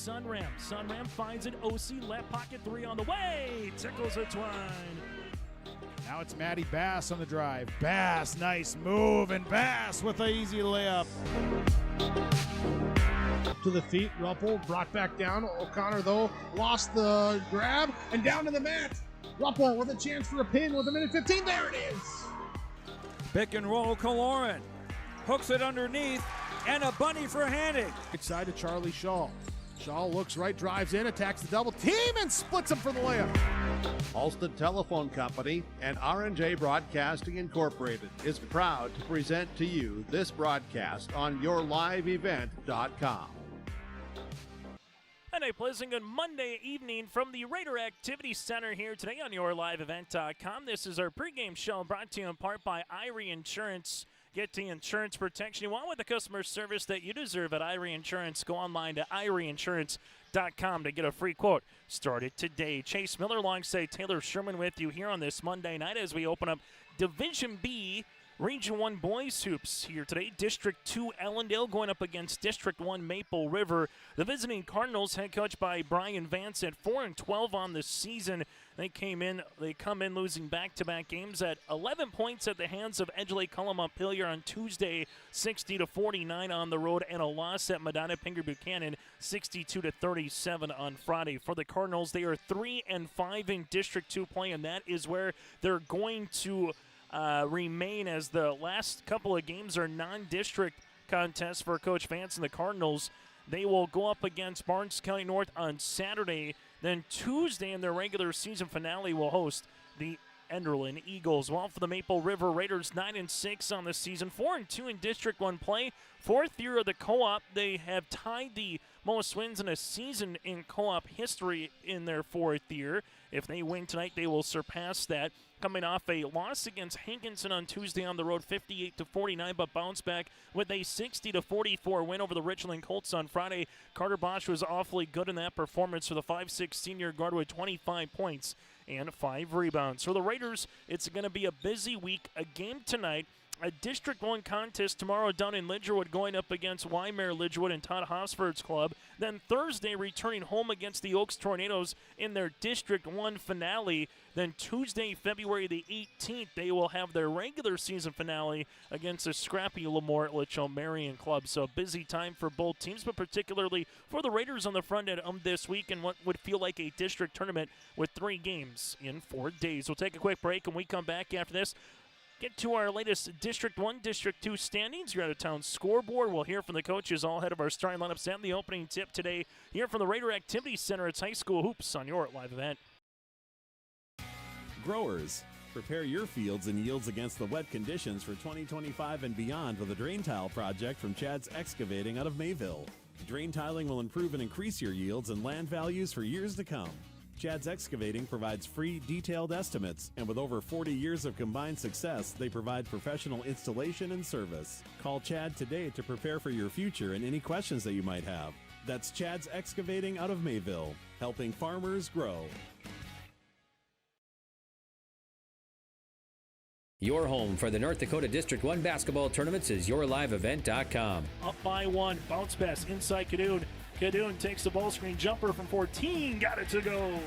Sunram. Sunram finds an OC, left pocket three on the way. Tickles a twine. Now it's Maddie Bass on the drive. Bass, nice move, and Bass with an easy layup. To the feet, Ruppel brought back down. O'Connor, though, lost the grab, and down to the mat. Ruppel with a chance for a pin with a minute 15. There it is. Pick and roll, Kaloran. Hooks it underneath, and a bunny for Hannig. Right side to Charlie Shaw. Shaw looks right, drives in, attacks the double team, and splits him for the layup. Alston Telephone Company and R&J Broadcasting Incorporated is proud to present to you this broadcast on yourliveevent.com. And a pleasant good Monday evening from the Raider Activity Center here today on yourliveevent.com. This is our pregame show brought to you in part by Irie Insurance. Get the insurance protection you want with the customer service that you deserve at Irie Insurance. Go online to IrieInsurance.com to get a free quote. Start it today. Chase Miller alongside Taylor Sherman with you here on this Monday night as we open up Division B Region 1 Boys Hoops here today. District 2 Ellendale going up against District 1 Maple River. The visiting Cardinals, head coached by Brian Vance, at 4-12 on the season. They come in losing back-to-back games at 11 points at the hands of Edgeley Cullum-Montpelier on Tuesday, 60-49 on the road, and a loss at Medina Pinger Buchanan, 62-37 on Friday. For the Cardinals, they are 3-5 in District 2 play, and that is where they're going to remain, as the last couple of games are non-district contests for Coach Vance and the Cardinals. They will go up against Barnes County North on Saturday. Then Tuesday in their regular season finale will host the Enderlin Eagles. While for the Maple River Raiders, 9-6 on the season, 4-2 in District 1 play. Fourth year of the co-op, they have tied the most wins in a season in co-op history in their fourth year. If they win tonight, they will surpass that. Coming off a loss against Hankinson on Tuesday on the road, 58-49, but bounce back with a 60-44 win over the Richland Colts on Friday. Carter Bosch was awfully good in that performance for the 5'6" senior guard with 25 points and 5 rebounds. For the Raiders, it's going to be a busy week. A game tonight, a District 1 contest tomorrow down in Lidgerwood going up against Weimar Lidgerwood and Todd Hosford's club. Then Thursday returning home against the Oaks Tornadoes in their District 1 finale. Then Tuesday, February the 18th, they will have their regular season finale against the scrappy Lemoore Litchfield Marion club. So a busy time for both teams, but particularly for the Raiders on the front end this week in what would feel like a district tournament with 3 games in 4 days. We'll take a quick break, and we come back after this. Get to our latest District 1, District 2 standings. Your out-of-town scoreboard. We'll hear from the coaches all ahead of our starting lineups and the opening tip today. Here from the Raider Activity Center, it's High School Hoops on your live event. Growers, prepare your fields and yields against the wet conditions for 2025 and beyond with a drain tile project from Chad's Excavating out of Mayville. Drain tiling will improve and increase your yields and land values for years to come. Chad's Excavating provides free, detailed estimates, and with over 40 years of combined success, they provide professional installation and service. Call Chad today to prepare for your future and any questions that you might have. That's Chad's Excavating out of Mayville, helping farmers grow. Your home for the North Dakota District 1 basketball tournaments is yourliveevent.com. Up by 1, bounce pass inside Kadoon. Kadoon takes the ball screen jumper from 14, got it to go.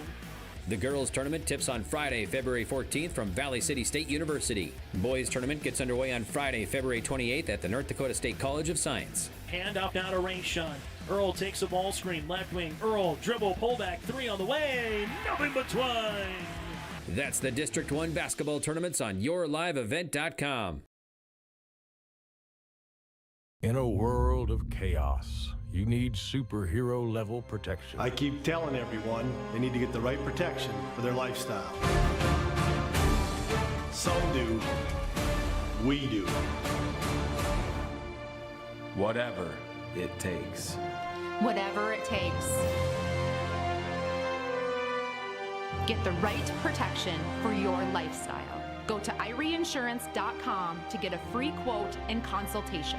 The girls tournament tips on Friday, February 14th from Valley City State University. Boys tournament gets underway on Friday, February 28th at the North Dakota State College of Science. Hand off now to Rayshawn. Earl takes the ball screen, left wing. Earl, dribble, pullback, 3 on the way. Nothing but twine. That's the District 1 basketball tournaments on yourliveevent.com. In a world of chaos, you need superhero-level protection. I keep telling everyone they need to get the right protection for their lifestyle. Some do. We do. Whatever it takes. Whatever it takes. Get the right protection for your lifestyle. Go to IrieInsurance.com to get a free quote and consultation.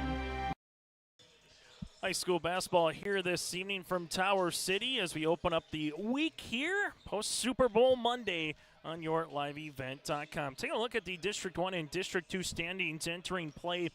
High school basketball here this evening from Tower City as we open up the week here post-Super Bowl Monday on yourliveevent.com. Take a look at the District 1 and District 2 standings entering play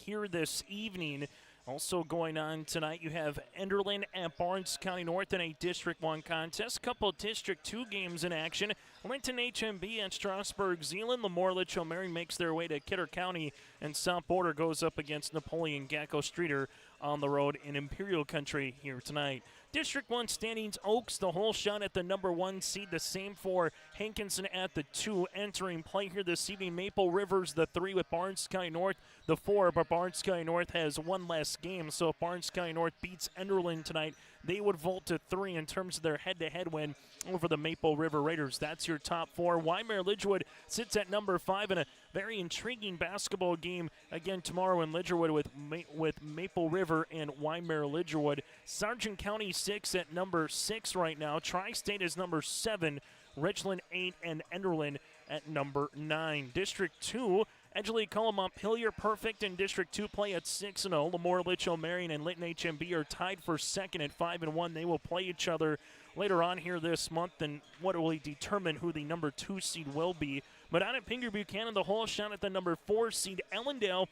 here this evening. Also going on tonight, you have Enderlin at Barnes County North in a District 1 contest. Couple District 2 games in action. Linton HMB at Strasburg Zeeland. Lamore O'Marion makes their way to Kidder County, and South Border goes up against Napoleon Gacko Streeter on the road in Imperial Country here tonight. District 1 standings, Oaks, the whole shot at the number 1 seed. The same for Hankinson at the 2. Entering play here this evening, Maple Rivers the 3 with Barnes County North the 4. But Barnes County North has one less game, so if Barnes County North beats Enderlin tonight, they would vault to 3 in terms of their head-to-head win over the Maple River Raiders. That's your top 4. Weimar-Lidgerwood sits at number 5 in a very intriguing basketball game again tomorrow in Lidgerwood with Maple River and Weimar-Lidgerwood. Sargent County 6 at number 6 right now. Tri-State is number 7. Richland 8 and Enderlin at number 9. District 2, Edgeley, Cullum, Hillier, perfect in District 2 play at 6-0. Lamore, O'Marion, and Linton HMB are tied for second at 5-1. They will play each other later on here this month, and what will determine who the number 2 seed will be. But out at Pingree Buchanan, the whole shot at the number 4 seed. Ellendale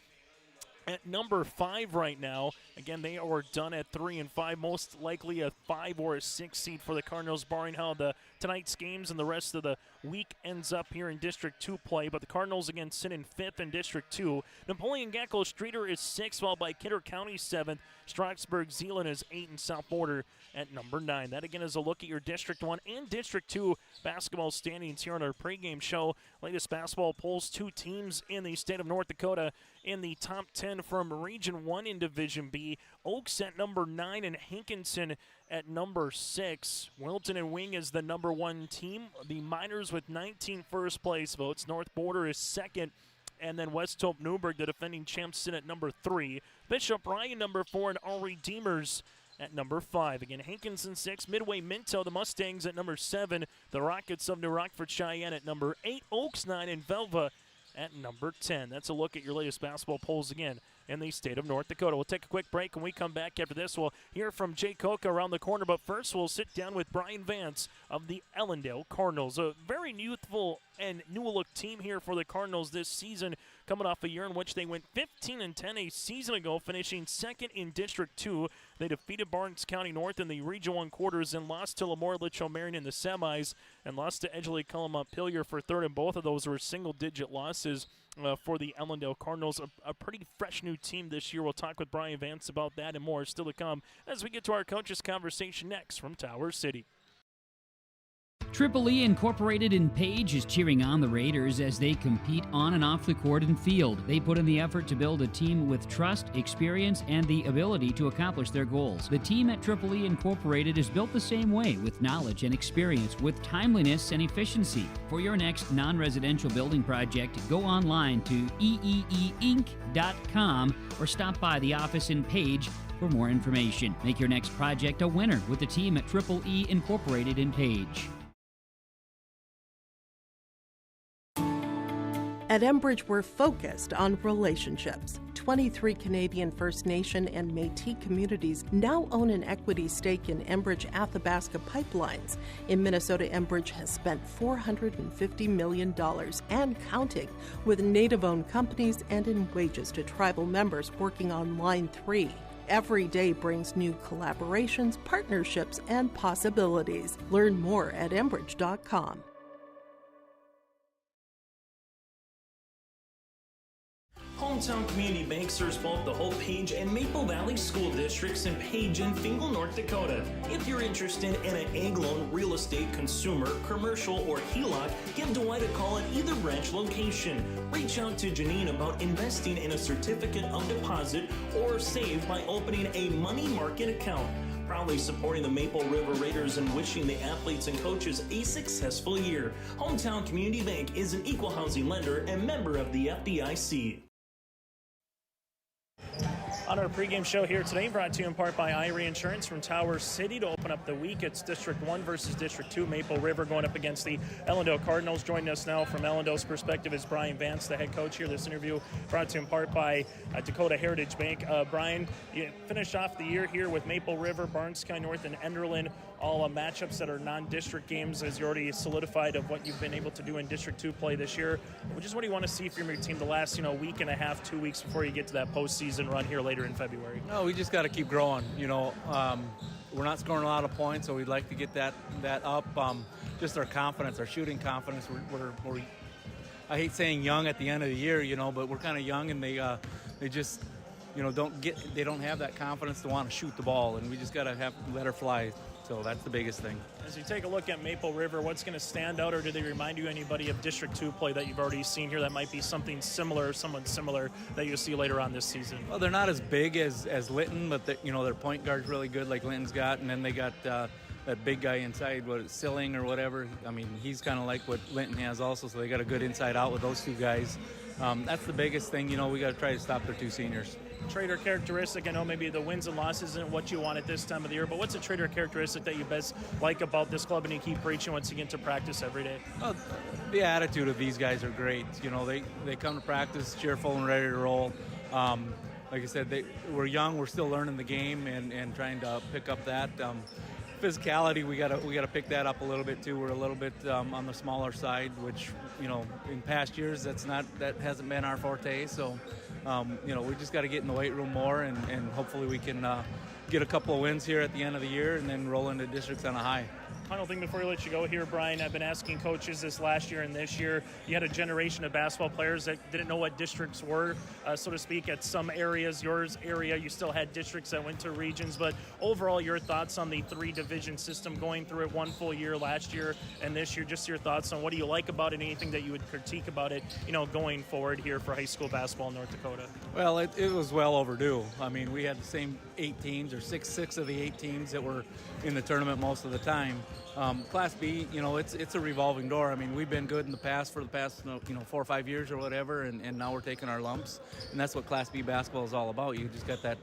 at number 5 right now. Again, they are done at 3 and 5. Most likely a 5 or a 6 seed for the Cardinals, barring how tonight's games and the rest of the week ends up here in District 2 play. But the Cardinals again sit in 5th in District 2. Napoleon Gacko Streeter is 6th, while by Kidder County 7th. Strasburg Zeeland is 8 and South Border at number 9. That again is a look at your District 1 and District 2 basketball standings here on our pregame show. Latest basketball polls, 2 teams in the state of North Dakota in the top 10 from Region 1 in Division B. Oaks at number 9 and Hankinson at number 6. Wilton and Wing is the number 1 team. The Miners with 19 first place votes. North Border is second. And then West Hope Newburgh, the defending champs, sit at number 3. Bishop Ryan, number 4, and All Redeemers at number 5. Again, Hankinson 6, Midway Minto, the Mustangs at number 7, the Rockets of New Rockford Cheyenne at number 8, Oaks 9, and Velva at number 10. That's a look at your latest basketball polls again in the state of North Dakota. We'll take a quick break. When we come back after this, we'll hear from Jay Koka around the corner. But first, we'll sit down with Brian Vance of the Ellendale Cardinals. A very youthful and new-look team here for the Cardinals this season, coming off a year in which they went 15-10 a season ago, finishing second in District 2. They defeated Barnes County North in the Region 1 quarters and lost to Lamore O'Marion in the semis, and lost to Edgeley Cullum Pillier for third, and both of those were single-digit losses for the Ellendale Cardinals. A pretty fresh new team this year. We'll talk with Brian Vance about that and more still to come as we get to our coaches' conversation next from Tower City. Triple E Incorporated in Page is cheering on the Raiders as they compete on and off the court and field. They put in the effort to build a team with trust, experience, and the ability to accomplish their goals. The team at Triple E Incorporated is built the same way, with knowledge and experience, with timeliness and efficiency. For your next non-residential building project, go online to eeeinc.com or stop by the office in Page for more information. Make your next project a winner with the team at Triple E Incorporated in Page. At Enbridge, we're focused on relationships. 23 Canadian First Nation and Métis communities now own an equity stake in Enbridge Athabasca Pipelines. In Minnesota, Enbridge has spent $450 million and counting, with Native-owned companies and in wages to tribal members working on Line 3. Every day brings new collaborations, partnerships, and possibilities. Learn more at Enbridge.com. Hometown Community Bank serves both the Hope Page and Maple Valley School Districts in Page and Fingal, North Dakota. If you're interested in an ag loan, real estate, consumer, commercial, or HELOC, give Dwight a call at either branch location. Reach out to Janine about investing in a certificate of deposit or save by opening a money market account. Proudly supporting the Maple River Raiders and wishing the athletes and coaches a successful year. Hometown Community Bank is an equal housing lender and member of the FDIC. On our pregame show here today, brought to you in part by Irie Insurance from Tower City. To open up the week, it's District 1 versus District 2. Maple River going up against the Ellendale Cardinals. Joining us now from Ellendale's perspective is Brian Vance, the head coach here. This interview brought to you in part by Dakota Heritage Bank. Brian, you finished off the year here with Maple River, Barnes County North, and Enderlin all matchups that are non-district games, as you already solidified of what you've been able to do in District 2 play this year. Just what do you want to see from your team the last week and a half, 2 weeks before you get to that postseason run here later in February? No, we just got to keep growing. We're not scoring a lot of points, so we'd like to get that up. Just our confidence, our shooting confidence. We're I hate saying young at the end of the year, but we're kind of young, and they just don't have that confidence to want to shoot the ball, and we just got to let her fly. So that's the biggest thing. As you take a look at Maple River, what's going to stand out, or do they remind you anybody of District 2 play that you've already seen here that might be something similar, someone similar that you'll see later on this season? Well, they're not as big as Lytton, but their point guard's really good like Lytton's got, and then they got that big guy inside, Silling or whatever. I mean, he's kind of like what Lytton has also, so they got a good inside out with those two guys. That's the biggest thing. We got to try to stop their two seniors. Trader characteristic, I know maybe the wins and losses isn't what you want at this time of the year, but what's a trader characteristic that you best like about this club and you keep preaching once you get to practice every day? Well, the attitude of these guys are great. They come to practice cheerful and ready to roll. Like I said, we're young, we're still learning the game and trying to pick up that. Physicality, we gotta pick that up a little bit too. We're a little bit on the smaller side, which in past years that hasn't been our forte. So we just got to get in the weight room more, and hopefully we can get a couple of wins here at the end of the year and then roll into districts on a high. Final thing before we let you go here, Brian, I've been asking coaches this last year and this year. You had a generation of basketball players that didn't know what districts were, so to speak, at some areas. Yours area, you still had districts that went to regions, but overall, your thoughts on the 3-division system, going through it one full year last year and this year, just your thoughts on what do you like about it, anything that you would critique about it, going forward here for high school basketball in North Dakota? Well, it was well overdue. I mean, we had the same 8 teams, or six of the 8 teams that were in the tournament most of the time. Class B, it's a revolving door. I mean, we've been good in the past for the past 4 or 5 years or whatever, and now we're taking our lumps, and that's what Class B basketball is all about. You just got that,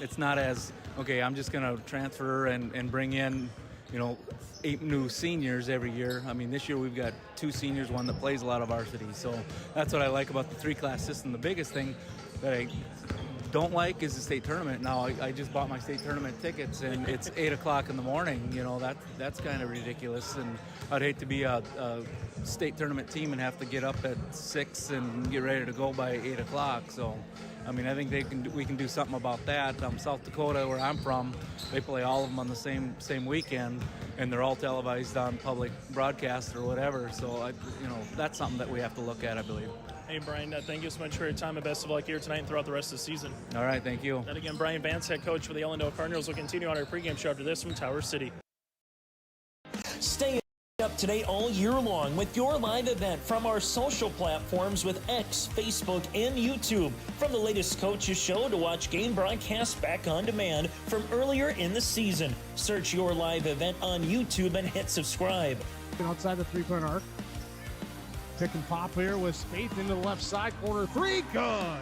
it's not as, okay, I'm just going to transfer and bring in, 8 new seniors every year. I mean, this year we've got 2 seniors, one that plays a lot of varsity. So that's what I like about the 3-class system. The biggest thing that I don't like is the state tournament. Now, I just bought my state tournament tickets, and it's 8 o'clock in the morning. That's kind of ridiculous, and I'd hate to be a state tournament team and have to get up at 6 and get ready to go by 8 o'clock. So, I mean, I think we can do something about that. South Dakota, where I'm from, they play all of them on the same weekend, and they're all televised on public broadcast or whatever. So, that's something that we have to look at, I believe. Hey, Brian, thank you so much for your time, and best of luck here tonight and throughout the rest of the season. All right, thank you. And again, Brian Vance, head coach for the Ellendale Cardinals, will continue on our pregame show after this from Tower City. Stay up to date all year long with your live event from our social platforms with X, Facebook, and YouTube. From the latest coaches show to watch game broadcasts back on demand from earlier in the season. Search your live event on YouTube and hit subscribe. Outside the 3-point arc. Pick and pop here with Spaeth into the left side corner 3. Good.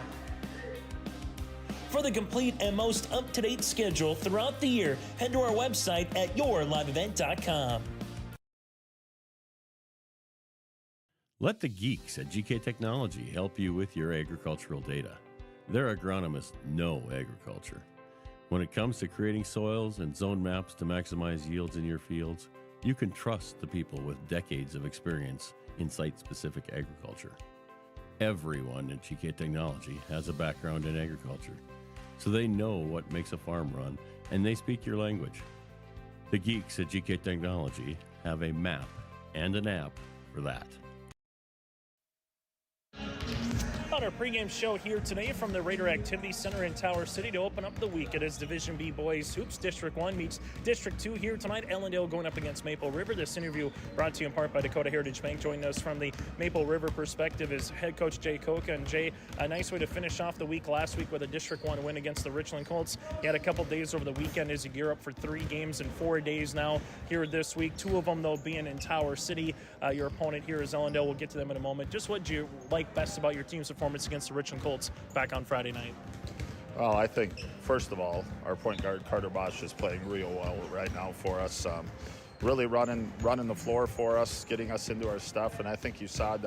For the complete and most up-to-date schedule throughout the year, head to our website at yourliveevent.com. Let the geeks at GK Technology help you with your agricultural data. Their agronomists know agriculture. When it comes to creating soils and zone maps to maximize yields in your fields, you can trust the people with decades of experience in site-specific agriculture. Everyone at GK Technology has a background in agriculture, so they know what makes a farm run, and they speak your language. The geeks at GK Technology have a map and an app for that. On our pregame show here today from the Raider Activity Center in Tower City to open up the week. It is Division B Boys Hoops. District 1 meets District 2 here tonight. Ellendale going up against Maple River. This interview brought to you in part by Dakota Heritage Bank. Joining us from the Maple River perspective is head coach Jay Koka. And Jay, a nice way to finish off the week last week with a District 1 win against the Richland Colts. You had a couple days over the weekend as you gear up for 3 games in 4 days now here this week. 2 of them, though, being in Tower City. Your opponent here is Ellendale. We'll get to them in a moment. Just what do you like best about your team's performance against the Richland Colts back on Friday night? Well, I think, first of all, our point guard, Carter Bosch, is playing real well right now for us. really running the floor for us, getting us into our stuff. And I think you saw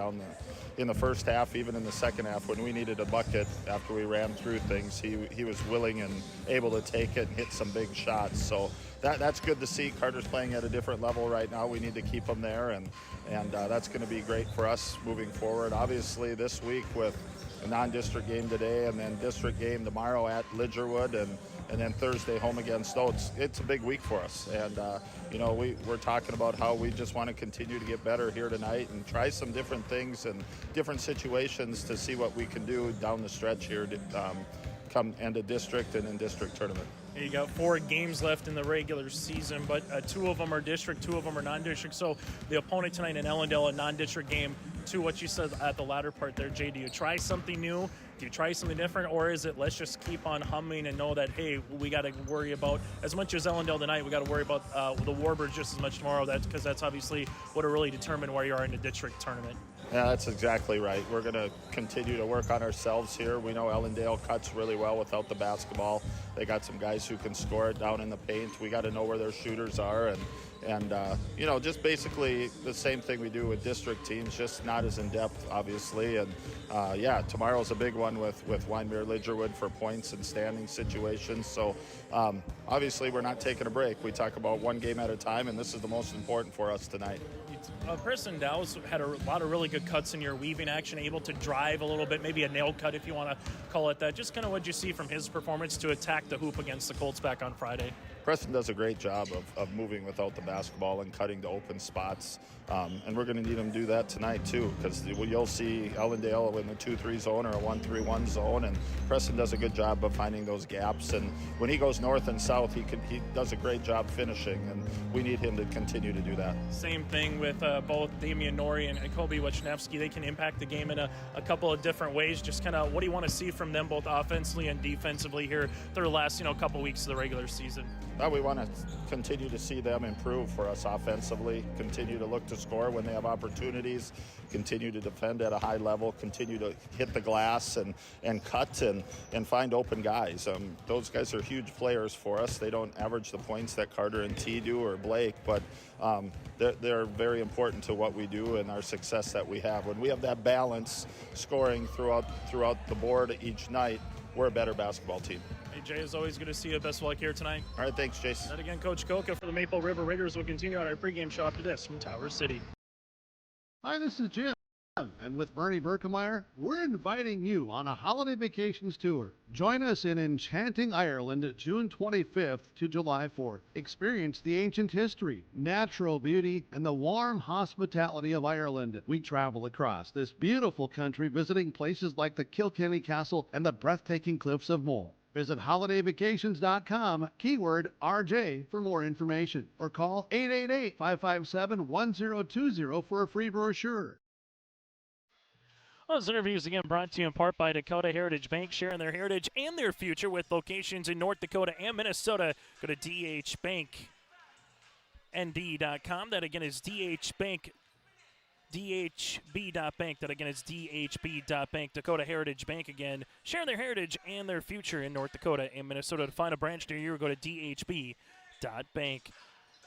in the first half, even in the second half, when we needed a bucket after we ran through things, he was willing and able to take it and hit some big shots. So that's good to see. Carter's playing at a different level right now. We need to keep him there, and that's going to be great for us moving forward. Obviously, this week with a non-district game today and then district game tomorrow at Lidgerwood and then Thursday home against Oates. It's a big week for us, and we're talking about how we just want to continue to get better here tonight and try some different things and different situations to see what we can do down the stretch here to come end of district and in district tournament. You got 4 games left in the regular season, but 2 of them are district, 2 of them are non-district. So the opponent tonight in Ellendale, a non-district game. To what you said at the latter part there, Jay, do you try something new? Do you try something different? Or is it let's just keep on humming and know that, hey, we got to worry about, as much as Ellendale tonight, we got to worry about the Warbirds just as much tomorrow, because that's obviously what will really determine where you are in the district tournament. Yeah, that's exactly right. We're going to continue to work on ourselves here. We know Ellendale cuts really well without the basketball. They got some guys who can score it down in the paint. We got to know where their shooters are, and just basically the same thing we do with district teams, just not as in-depth, obviously. And, tomorrow's a big one with Wyndmere Lidgerwood for points and standing situations. So, obviously, we're not taking a break. We talk about one game at a time, and this is the most important for us tonight. Preston Dow's had a lot of really good cuts in your weaving action, able to drive a little bit, maybe a nail cut if you want to call it that. Just kind of what you see from his performance to attack the hoop against the Colts back on Friday. Preston does a great job of moving without the basketball and cutting to open spots. And we're going to need him to do that tonight, too, because you'll see Ellendale in the 2-3 zone or a 1-3-1 zone, and Preston does a good job of finding those gaps. And when he goes north and south, he does a great job finishing, and we need him to continue to do that. Same thing with both Damian Norrie and Kobe Wachnewski. They can impact the game in a couple of different ways. Just kind of what do you want to see from them both offensively and defensively here through the last couple weeks of the regular season? We want to continue to see them improve for us offensively, continue to look to score when they have opportunities, continue to defend at a high level, continue to hit the glass and cut and find open guys. Those guys are huge players for us. They don't average the points that Carter and T do or Blake, but they're very important to what we do and our success that we have. When we have that balance scoring throughout the board each night, we're a better basketball team. Hey, Jay, it's always good to see you. Best of luck here tonight. All right, thanks, Jason. And again, Coach Koka for the Maple River Raiders will continue on our pregame show after this from Tower City. Hi, this is Jim. And with Bernie Berkemeyer, we're inviting you on a holiday vacations tour. Join us in enchanting Ireland June 25th to July 4th. Experience the ancient history, natural beauty, and the warm hospitality of Ireland. We travel across this beautiful country visiting places like the Kilkenny Castle and the breathtaking cliffs of Moher. Visit holidayvacations.com, keyword RJ for more information, or call 888-557-1020 for a free brochure. Those interviews again brought to you in part by Dakota Heritage Bank, sharing their heritage and their future with locations in North Dakota and Minnesota. Go to dhbanknd.com. That again is dhbank. DHB.bank. That again is DHB.bank. Dakota Heritage Bank again, sharing their heritage and their future in North Dakota and Minnesota. To find a branch near you, go to DHB.bank.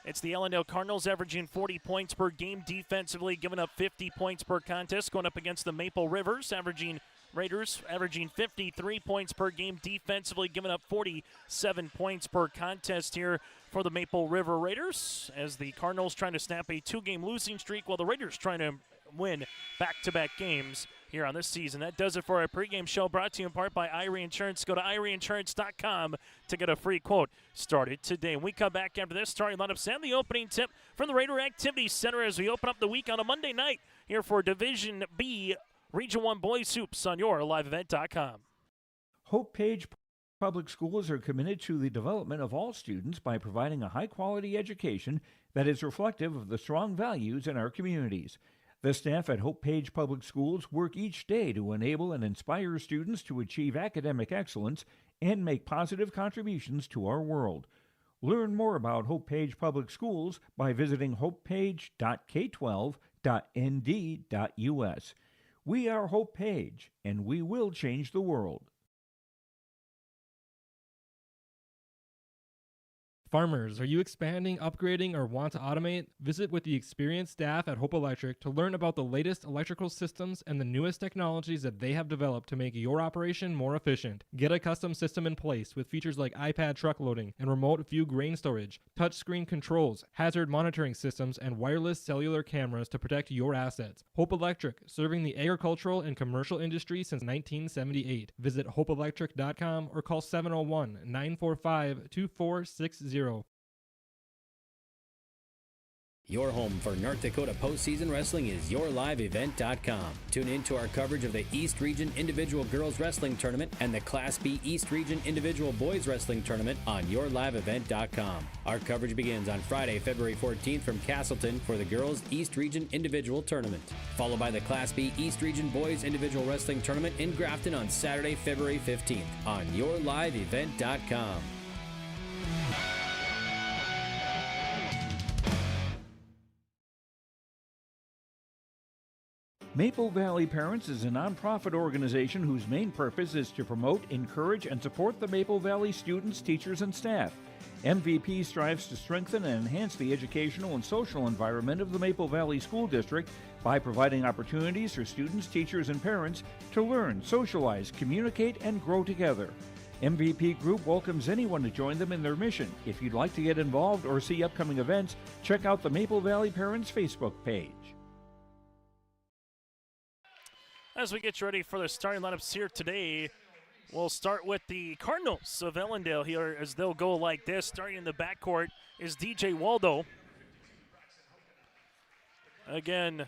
It's the Ellendale Cardinals averaging 40 points per game defensively, giving up 50 points per contest, going up against the Maple Raiders averaging 53 points per game defensively, giving up 47 points per contest here for the Maple River Raiders, as the Cardinals trying to snap a 2-game losing streak while the Raiders trying to win back-to-back games here on this season. That does it for our pregame show, brought to you in part by Irie Insurance. Go to IrieInsurance.com to get a free quote started today. When we come back after this starting lineups and the opening tip from the Raider Activity Center as we open up the week on a Monday night here for Division B Region 1 Boys Hoops on YourLiveEvent.com. Hope Page Public Schools are committed to the development of all students by providing a high-quality education that is reflective of the strong values in our communities. The staff at Hope Page Public Schools work each day to enable and inspire students to achieve academic excellence and make positive contributions to our world. Learn more about Hope Page Public Schools by visiting hopepage.k12.nd.us. We are Hope Page, and we will change the world. Farmers, are you expanding, upgrading, or want to automate? Visit with the experienced staff at Hope Electric to learn about the latest electrical systems and the newest technologies that they have developed to make your operation more efficient. Get a custom system in place with features like iPad truck loading and remote view grain storage, touchscreen controls, hazard monitoring systems, and wireless cellular cameras to protect your assets. Hope Electric, serving the agricultural and commercial industry since 1978. Visit hopeelectric.com or call 701-945-2460. Your home for North Dakota postseason wrestling is YourLiveEvent.com. Tune in to our coverage of the East Region Individual Girls Wrestling Tournament and the Class B East Region Individual Boys Wrestling Tournament on YourLiveEvent.com. Our coverage begins on Friday, February 14th from Castleton for the Girls East Region Individual Tournament, followed by the Class B East Region Boys Individual Wrestling Tournament in Grafton on Saturday, February 15th on YourLiveEvent.com. Maple Valley Parents is a nonprofit organization whose main purpose is to promote, encourage, and support the Maple Valley students, teachers, and staff. MVP strives to strengthen and enhance the educational and social environment of the Maple Valley School District by providing opportunities for students, teachers, and parents to learn, socialize, communicate, and grow together. MVP Group welcomes anyone to join them in their mission. If you'd like to get involved or see upcoming events, check out the Maple Valley Parents Facebook page. As we get you ready for the starting lineups here today, we'll start with the Cardinals of Ellendale here as they'll go like this. Starting in the backcourt is DJ Waldo. Again,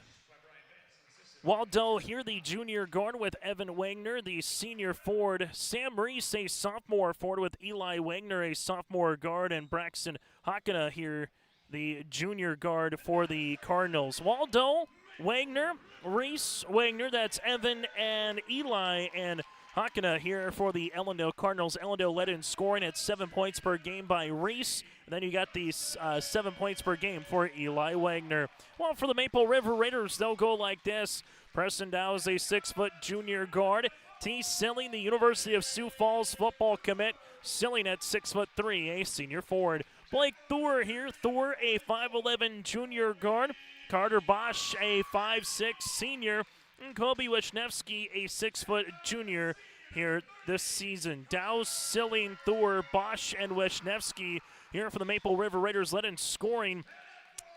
Waldo here, the junior guard with Evan Wagner, the senior forward. Sam Reese, a sophomore forward with Eli Wagner, a sophomore guard, and Braxton Hakana here, the junior guard for the Cardinals. Waldo, Wagner, Reese, Wagner, that's Evan and Eli, and Hakana here for the Ellendale Cardinals. Ellendale led in scoring at 7 points per game by Reese. And then you got these 7 points per game for Eli Wagner. Well, for the Maple River Raiders, they'll go like this. Preston Dow is a 6-foot junior guard. T. Silling, the University of Sioux Falls football commit. Silling at 6'3", a senior forward. Blake Thor here. Thor, a 5'11" junior guard. Carter Bosch, a 5'6" senior. And Kobe Wisniewski, a 6-foot junior here this season. Dow, Silling, Thor, Bosch, and Wisniewski here for the Maple River Raiders, led in scoring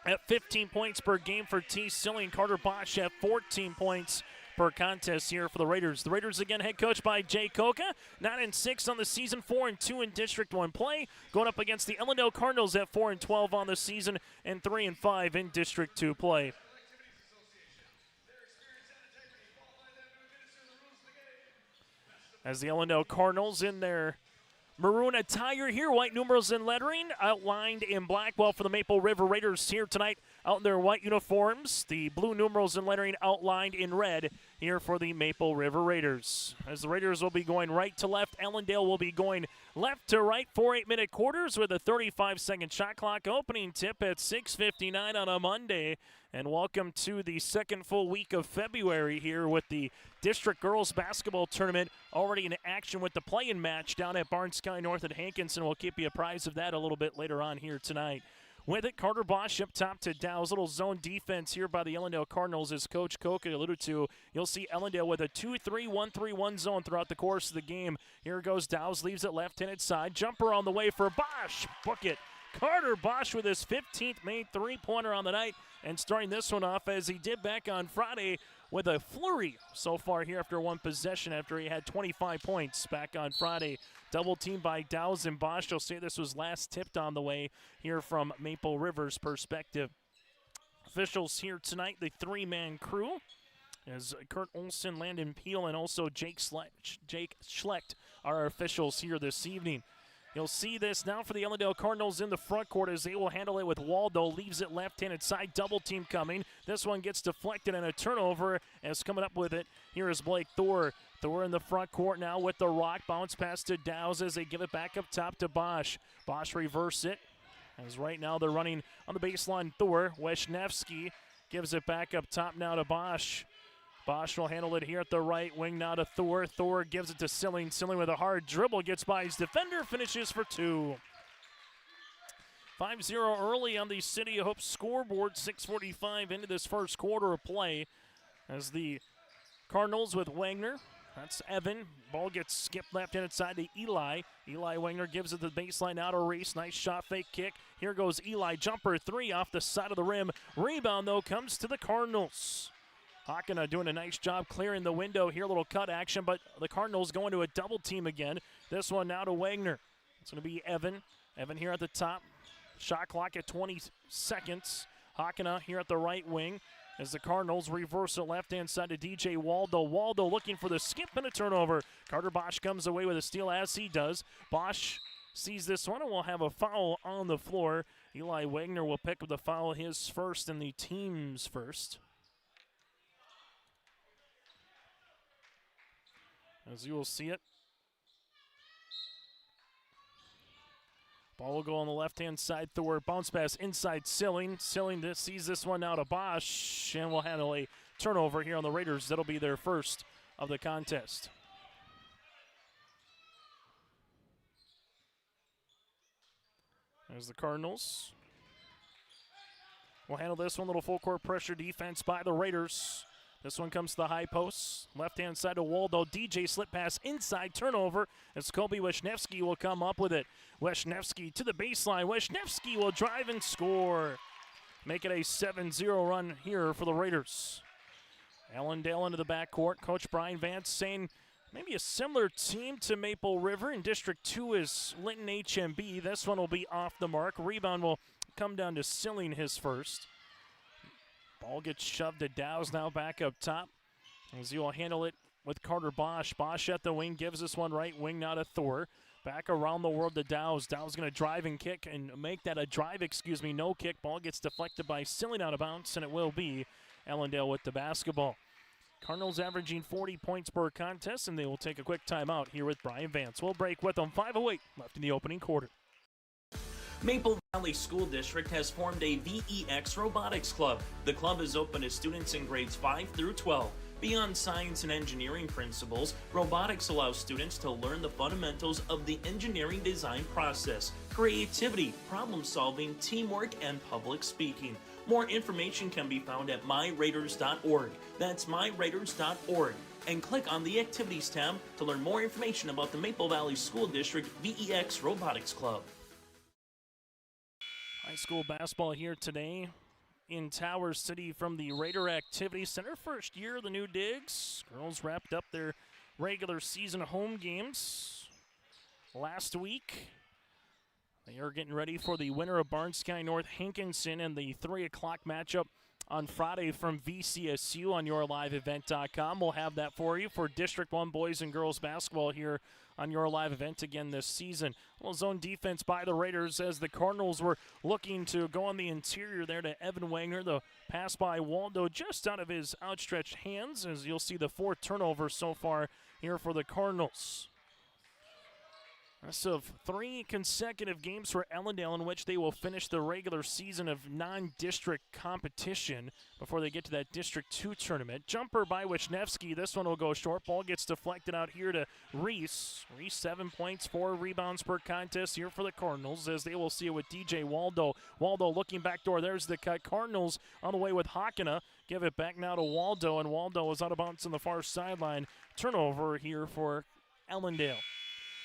at 15 points per game for T. Silling. Carter Bosch at 14 points per contest here for the Raiders. The Raiders again head coached by Jay Koka, 9-6 on the season, 4-2 in District 1 play, going up against the Ellendale Cardinals at 4-12 on the season and 3-5 in District 2 play. As the Ellendale Cardinals in their maroon attire here, white numerals and lettering outlined in black. Well, for the Maple River Raiders here tonight, out in their white uniforms, the blue numerals and lettering outlined in red here for the Maple River Raiders. As the Raiders will be going right to left, Ellendale will be going left to right for 8-minute quarters with a 35-second shot clock. Opening tip at 6:59 on a Monday. And welcome to the second full week of February here with the District Girls Basketball Tournament already in action with the play-in match down at Barn Sky North at Hankinson. We'll keep you apprised of that a little bit later on here tonight. With it, Carter Bosch up top to Dow's. Little zone defense here by the Ellendale Cardinals, as Coach Koka alluded to. You'll see Ellendale with a 2-3-1-3-1 zone throughout the course of the game. Here goes Dow's, leaves it left-handed side. Jumper on the way for Bosch. Book it. Carter Bosch with his 15th made three-pointer on the night, and starting this one off as he did back on Friday with a flurry so far here after one possession after he had 25 points back on Friday. Double teamed by Dow's and Bosch. You'll say this was last tipped on the way here from Maple River's perspective. Officials here tonight, the three-man crew, as Kurt Olson, Landon Peel, and also Jake Schlecht are our officials here this evening. You'll see this now for the Ellendale Cardinals in the front court as they will handle it with Waldo. Leaves it left-handed side. Double team coming. This one gets deflected and a turnover as coming up with it. Here is Blake Thor. Thor in the front court now with the rock. Bounce pass to Dow's as they give it back up top to Bosch. Bosch reverse it. As right now they're running on the baseline. Thor. Wisniewski gives it back up top now to Bosch. Bosch will handle it here at the right wing now to Thor. Thor gives it to Silling. Silling with a hard dribble, gets by his defender, finishes for two. 5-0 early on the City of Hope scoreboard. 6:45 into this first quarter of play as the Cardinals with Wagner. That's Evan. Ball gets skipped left-handed side to Eli. Eli Wagner gives it to the baseline out of Reese. Nice shot, fake kick. Here goes Eli. Jumper three off the side of the rim. Rebound, though, comes to the Cardinals. Hakana doing a nice job clearing the window here. Little cut action, but the Cardinals going to a double team again. This one now to Wagner. It's going to be Evan. Evan here at the top. Shot clock at 20 seconds. Hakana here at the right wing as the Cardinals reverse it left-hand side to DJ Waldo. Waldo looking for the skip and a turnover. Carter Bosch comes away with a steal as he does. Bosch sees this one and will have a foul on the floor. Eli Wagner will pick up the foul, his first and the team's first. As you will see it. Ball will go on the left-hand side. Thor bounce pass inside Silling. Silling sees this one now to Bosch and will handle a turnover here on the Raiders. That'll be their first of the contest. There's the Cardinals. We'll handle this one. Little full court pressure defense by the Raiders. This one comes to the high post. Left-hand side to Waldo. DJ slip pass inside. Turnover as Kobe Wisniewski will come up with it. Wisniewski to the baseline. Wisniewski will drive and score. Make it a 7-0 run here for the Raiders. Ellendale into the backcourt. Coach Brian Vance saying maybe a similar team to Maple River. In District 2 is Linton HMB. This one will be off the mark. Rebound will come down to Silling, his first. Ball gets shoved to Dow's now back up top. As he will handle it with Carter Bosch. Bosch at the wing gives this one right wing now to Thor. Back around the world to Dow's. Dow's going to drive and kick and make that a drive, no kick. Ball gets deflected by Silling out of bounds, and it will be Ellendale with the basketball. Cardinals averaging 40 points per contest, and they will take a quick timeout here with Brian Vance. We'll break with them. 5:08 left in the opening quarter. Maple Valley School District has formed a VEX Robotics Club. The club is open to students in grades 5 through 12. Beyond science and engineering principles, robotics allows students to learn the fundamentals of the engineering design process, creativity, problem solving, teamwork, and public speaking. More information can be found at myraiders.org. That's myraiders.org. And click on the Activities tab to learn more information about the Maple Valley School District VEX Robotics Club. High school basketball here today in Tower City from the Raider Activity Center. First year of the new digs. Girls wrapped up their regular season home games last week. They are getting ready for the winner of Barn Sky North Hankinson and the 3 o'clock matchup on Friday from VCSU on YourLiveEvent.com. We'll have that for you for District 1 boys and girls basketball here on Your Live Event again this season. Well, zone defense by the Raiders as the Cardinals were looking to go on the interior there to Evan Wagner. The pass by Waldo just out of his outstretched hands, as you'll see the 4 turnovers so far here for the Cardinals. Rest of 3 consecutive games for Ellendale in which they will finish the regular season of non-district competition before they get to that District 2 tournament. Jumper by Wisniewski. This one will go short. Ball gets deflected out here to Reese. Reese 7 points, 4 rebounds per contest here for the Cardinals as they will see it with DJ Waldo. Waldo looking back door. There's the cut. Cardinals on the way with Hakana. Give it back now to Waldo, and Waldo is out of bounds on the far sideline. Turnover here for Ellendale.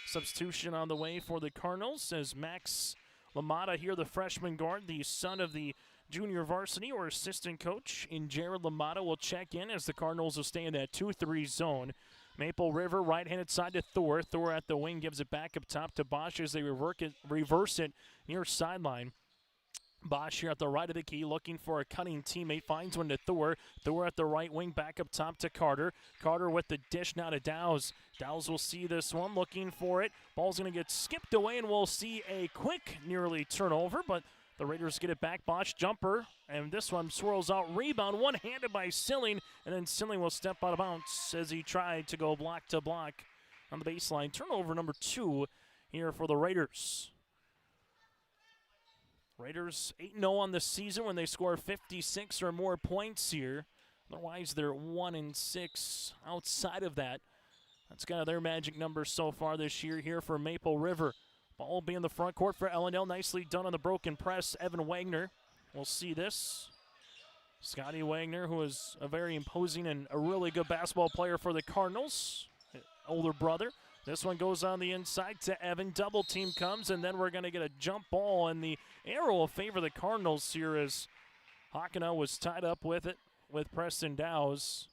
Substitution on the way for the Cardinals as Max LaMotta here, the freshman guard, the son of the junior varsity or assistant coach in Jared LaMotta, will check in as the Cardinals will stay in that 2-3 zone. Maple River right-handed side to Thor. Thor at the wing gives it back up top to Bosch as they reverse it near sideline. Bosch here at the right of the key looking for a cutting teammate. Finds one to Thor. Thor at the right wing back up top to Carter. Carter with the dish now to Dow's. Dow's will see this one looking for it. Ball's going to get skipped away and we'll see a quick nearly turnover, but the Raiders get it back. Bosch jumper, and this one swirls out. Rebound one-handed by Silling, and then Silling will step out of bounds as he tried to go block to block on the baseline. Turnover number 2 here for the Raiders. Raiders 8-0 on the season when they score 56 or more points here. Otherwise, they're 1-6 outside of that. That's kind of their magic number so far this year here for Maple River. Ball will be in the front court for Ellendale. Nicely done on the broken press. Evan Wagner will see this. Scotty Wagner, who is a very imposing and a really good basketball player for the Cardinals. Older brother. This one goes on the inside to Evan. Double team comes, and then we're going to get a jump ball, and the arrow will favor the Cardinals here as Hakana was tied up with it with Preston Dowse.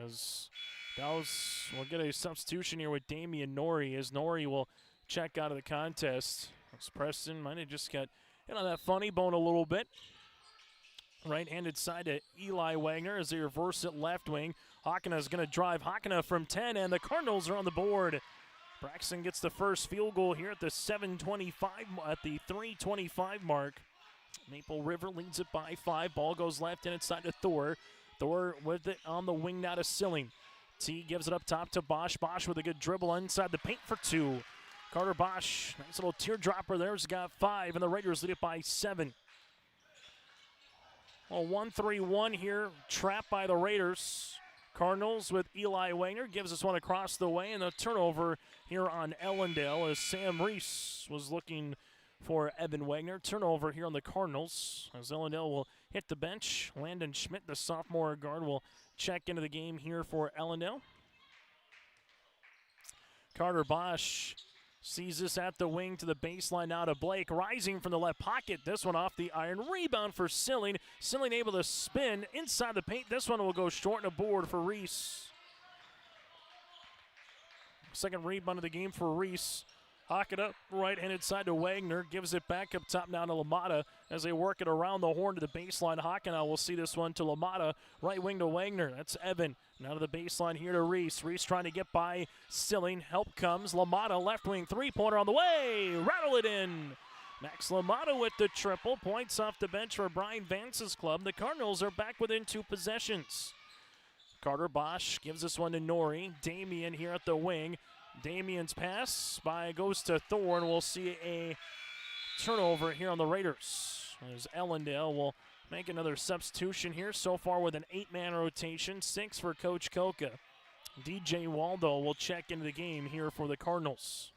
As Dowse will get a substitution here with Damian Norrie, as Norrie will check out of the contest. As Preston might have just got in on that funny bone a little bit. Right-handed side to Eli Wagner as they reverse it left wing. Hakana is going to drive. Hakana from 10, and the Cardinals are on the board. Braxton gets the first field goal here at the 3:25 mark. Maple River leads it by 5. Ball goes left and inside to Thor. Thor with it on the wing now to Silling. T gives it up top to Bosch. Bosch with a good dribble inside the paint for 2. Carter Bosch, nice little teardropper there. He's got 5, and the Raiders lead it by 7. Well, 1-3-1 here, trapped by the Raiders. Cardinals with Eli Wagner gives us one across the way, and a turnover here on Ellendale as Sam Reese was looking for Evan Wagner. Turnover here on the Cardinals as Ellendale will hit the bench. Landon Schmidt, the sophomore guard, will check into the game here for Ellendale. Carter Bosch sees this at the wing to the baseline now to Blake. Rising from the left pocket. This one off the iron. Rebound for Silling. Silling able to spin inside the paint. This one will go short and a board for Reese. Second rebound of the game for Reese. Hawk it up right-handed side to Wagner. Gives it back up top now to LaMotta as they work it around the horn to the baseline. Hawkenau will see this one to LaMotta. Right wing to Wagner. That's Evan. Now to the baseline here to Reese. Reese trying to get by Silling. Help comes. LaMotta left wing three-pointer on the way. Rattle it in. Max LaMotta with the triple. Points off the bench for Brian Vance's club. The Cardinals are back within 2 possessions. Carter Bosch gives this one to Norrie. Damian here at the wing. Damian's pass goes to Thorne. We'll see a turnover here on the Raiders. As Ellendale will make another substitution here. So far with an 8-man rotation, 6 for Coach Koka. DJ Waldo will check into the game here for the Cardinals.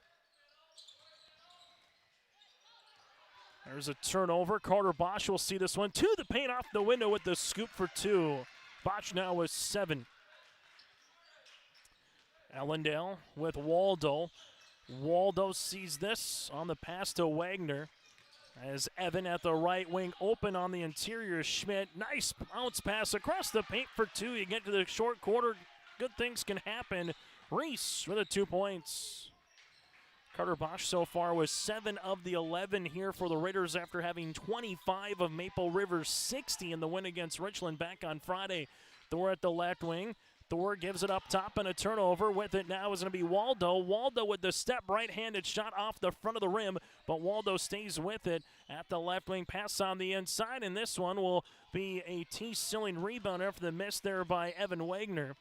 There's a turnover. Carter Bosch will see this one to the paint off the window with the scoop for 2. Bosch now with 7. Ellendale with Waldo. Waldo sees this on the pass to Wagner. As Evan at the right wing open on the interior. Schmidt, nice bounce pass across the paint for 2. You get to the short quarter, good things can happen. Reese with the 2 points. Carter Bosch so far was 7 of the 11 here for the Raiders after having 25 of Maple River's 60 in the win against Richland back on Friday. Thor at the left wing. Thor gives it up top and a turnover. With it now is going to be Waldo. Waldo with the step right-handed shot off the front of the rim, but Waldo stays with it at the left wing. Pass on the inside, and this one will be a T. Silling rebound after the miss there by Evan Wagner.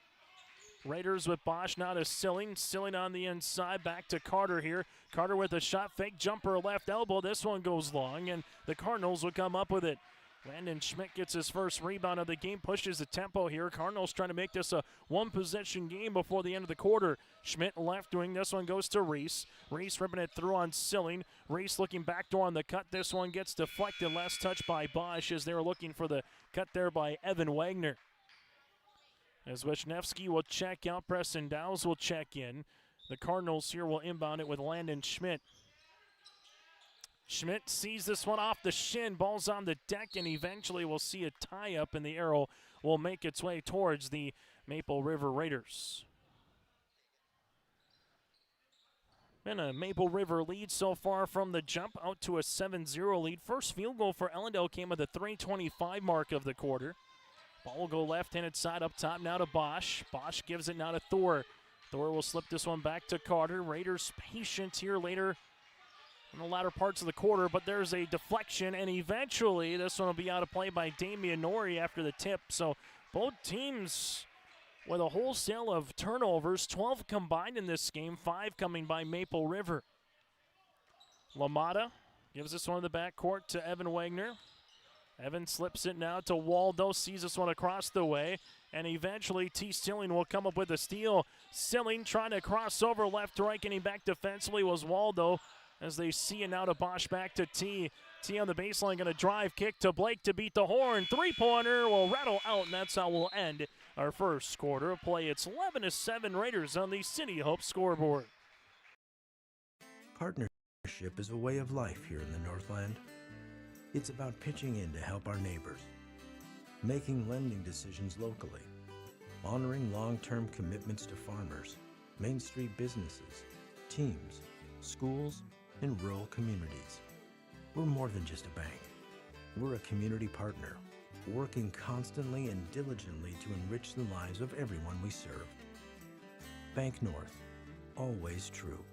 Raiders with Bosch now to Silling. Silling on the inside, back to Carter here. Carter with a shot fake, jumper left elbow. This one goes long, and the Cardinals will come up with it. Landon Schmidt gets his first rebound of the game, pushes the tempo here. Cardinals trying to make this a 1-possession game before the end of the quarter. Schmidt left wing. This one goes to Reese. Reese ripping it through on Silling. Reese looking backdoor on the cut. This one gets deflected. Last touch by Bosch as they were looking for the cut there by Evan Wagner. As Wisniewski will check out, Preston Dowse will check in. The Cardinals here will inbound it with Landon Schmidt. Schmidt sees this one off the shin, ball's on the deck, and eventually we'll see a tie-up, and the arrow will make its way towards the Maple River Raiders. Been a Maple River lead so far from the jump, out to a 7-0 lead. First field goal for Ellendale came at the 3:25 mark of the quarter. Ball will go left-handed side up top now to Bosch. Bosch gives it now to Thor. Thor will slip this one back to Carter. Raiders patient here later in the latter parts of the quarter, but there's a deflection, and eventually this one will be out of play by Damian Norrie after the tip. So both teams with a wholesale of turnovers, 12 combined in this game, 5 coming by Maple River. LaMotta gives this one in the backcourt to Evan Wagner. Evans slips it now to Waldo, sees this one across the way, and eventually T. Silling will come up with a steal. Silling trying to cross over left to right, getting back defensively was Waldo as they see it now to Bosch back to T. T on the baseline, going to drive, kick to Blake to beat the horn. Three-pointer will rattle out, and that's how we'll end our first quarter of play. It's 11-7 Raiders on the City Hope scoreboard. Partnership is a way of life here in the Northland. It's about pitching in to help our neighbors, making lending decisions locally, honoring long-term commitments to farmers, Main Street businesses, teams, schools, and rural communities. We're more than just a bank. We're a community partner, working constantly and diligently to enrich the lives of everyone we serve. Bank North, always true.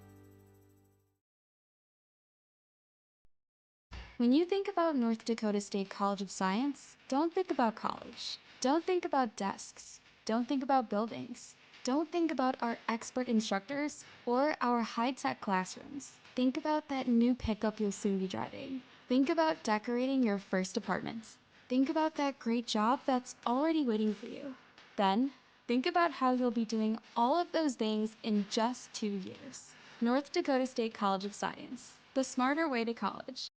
When you think about North Dakota State College of Science, don't think about college. Don't think about desks. Don't think about buildings. Don't think about our expert instructors or our high-tech classrooms. Think about that new pickup you'll soon be driving. Think about decorating your first apartment. Think about that great job that's already waiting for you. Then, think about how you'll be doing all of those things in just 2 years. North Dakota State College of Science, the smarter way to college.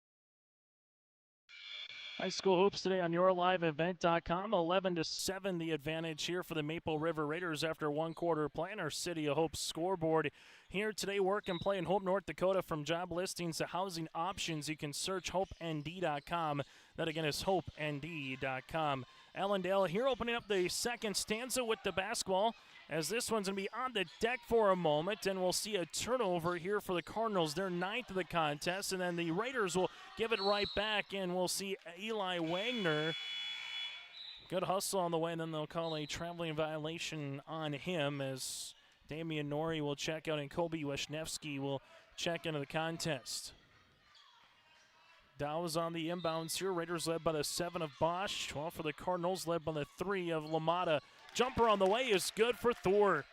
High school hoops today on yourliveevent.com. 11-7 the advantage here for the Maple River Raiders after one quarter play on our City of Hope scoreboard. Here today, work and play in Hope, North Dakota. From job listings to housing options, you can search hopend.com. That again is hopend.com. Ellendale here opening up the second stanza with the basketball, as this one's going to be on the deck for a moment, and we'll see a turnover here for the Cardinals. They're ninth of the contest, and then the Raiders will give it right back, and we'll see Eli Wagner. Good hustle on the way, and then they'll call a traveling violation on him as Damian Norrie will check out, and Kobe Wisniewski will check into the contest. Dow is on the inbounds here. Raiders led by the 7 of Bosch. 12 for the Cardinals, led by the 3 of LaMotta. Jumper on the way is good for Thor.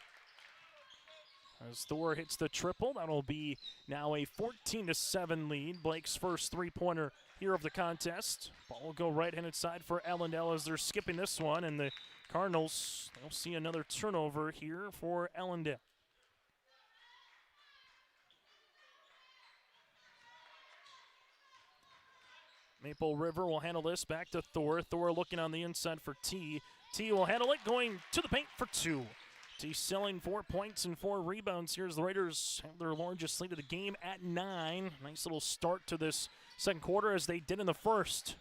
As Thor hits the triple, that'll be now a 14-7 lead. Blake's first three-pointer here of the contest. Ball will go right-handed side for Ellendale as they're skipping this one, and the Cardinals, they'll see another turnover here for Ellendale. Maple River will handle this back to Thor. Thor looking on the inside for T. T will handle it, going to the paint for 2. T selling 4 points and 4 rebounds. Here's the Raiders have their largest lead of the game at 9. Nice little start to this second quarter as they did in the first.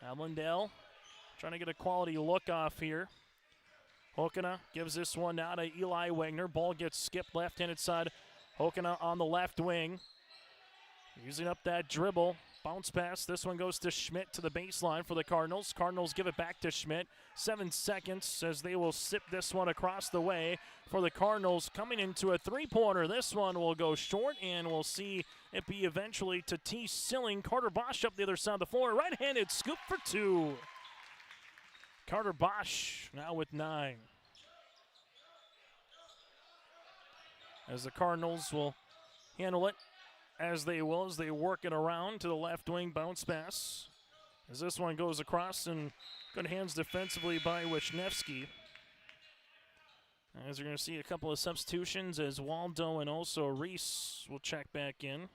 Ellendale trying to get a quality look off here. Hokina gives this one now to Eli Wagner. Ball gets skipped left-handed side. Hokina on the left wing. Using up that dribble. Bounce pass. This one goes to Schmidt to the baseline for the Cardinals. Cardinals give it back to Schmidt. 7 seconds as they will sip this one across the way for the Cardinals. Coming into a three-pointer. This one will go short, and we'll see it be eventually to T. Silling. Carter Bosch up the other side of the floor. Right-handed scoop for 2. Carter Bosch now with 9. As the Cardinals will handle it as they work it around to the left wing, bounce pass. As this one goes across, and good hands defensively by Wisniewski. As you're going to see a couple of substitutions as Waldo and also Reese will check back in.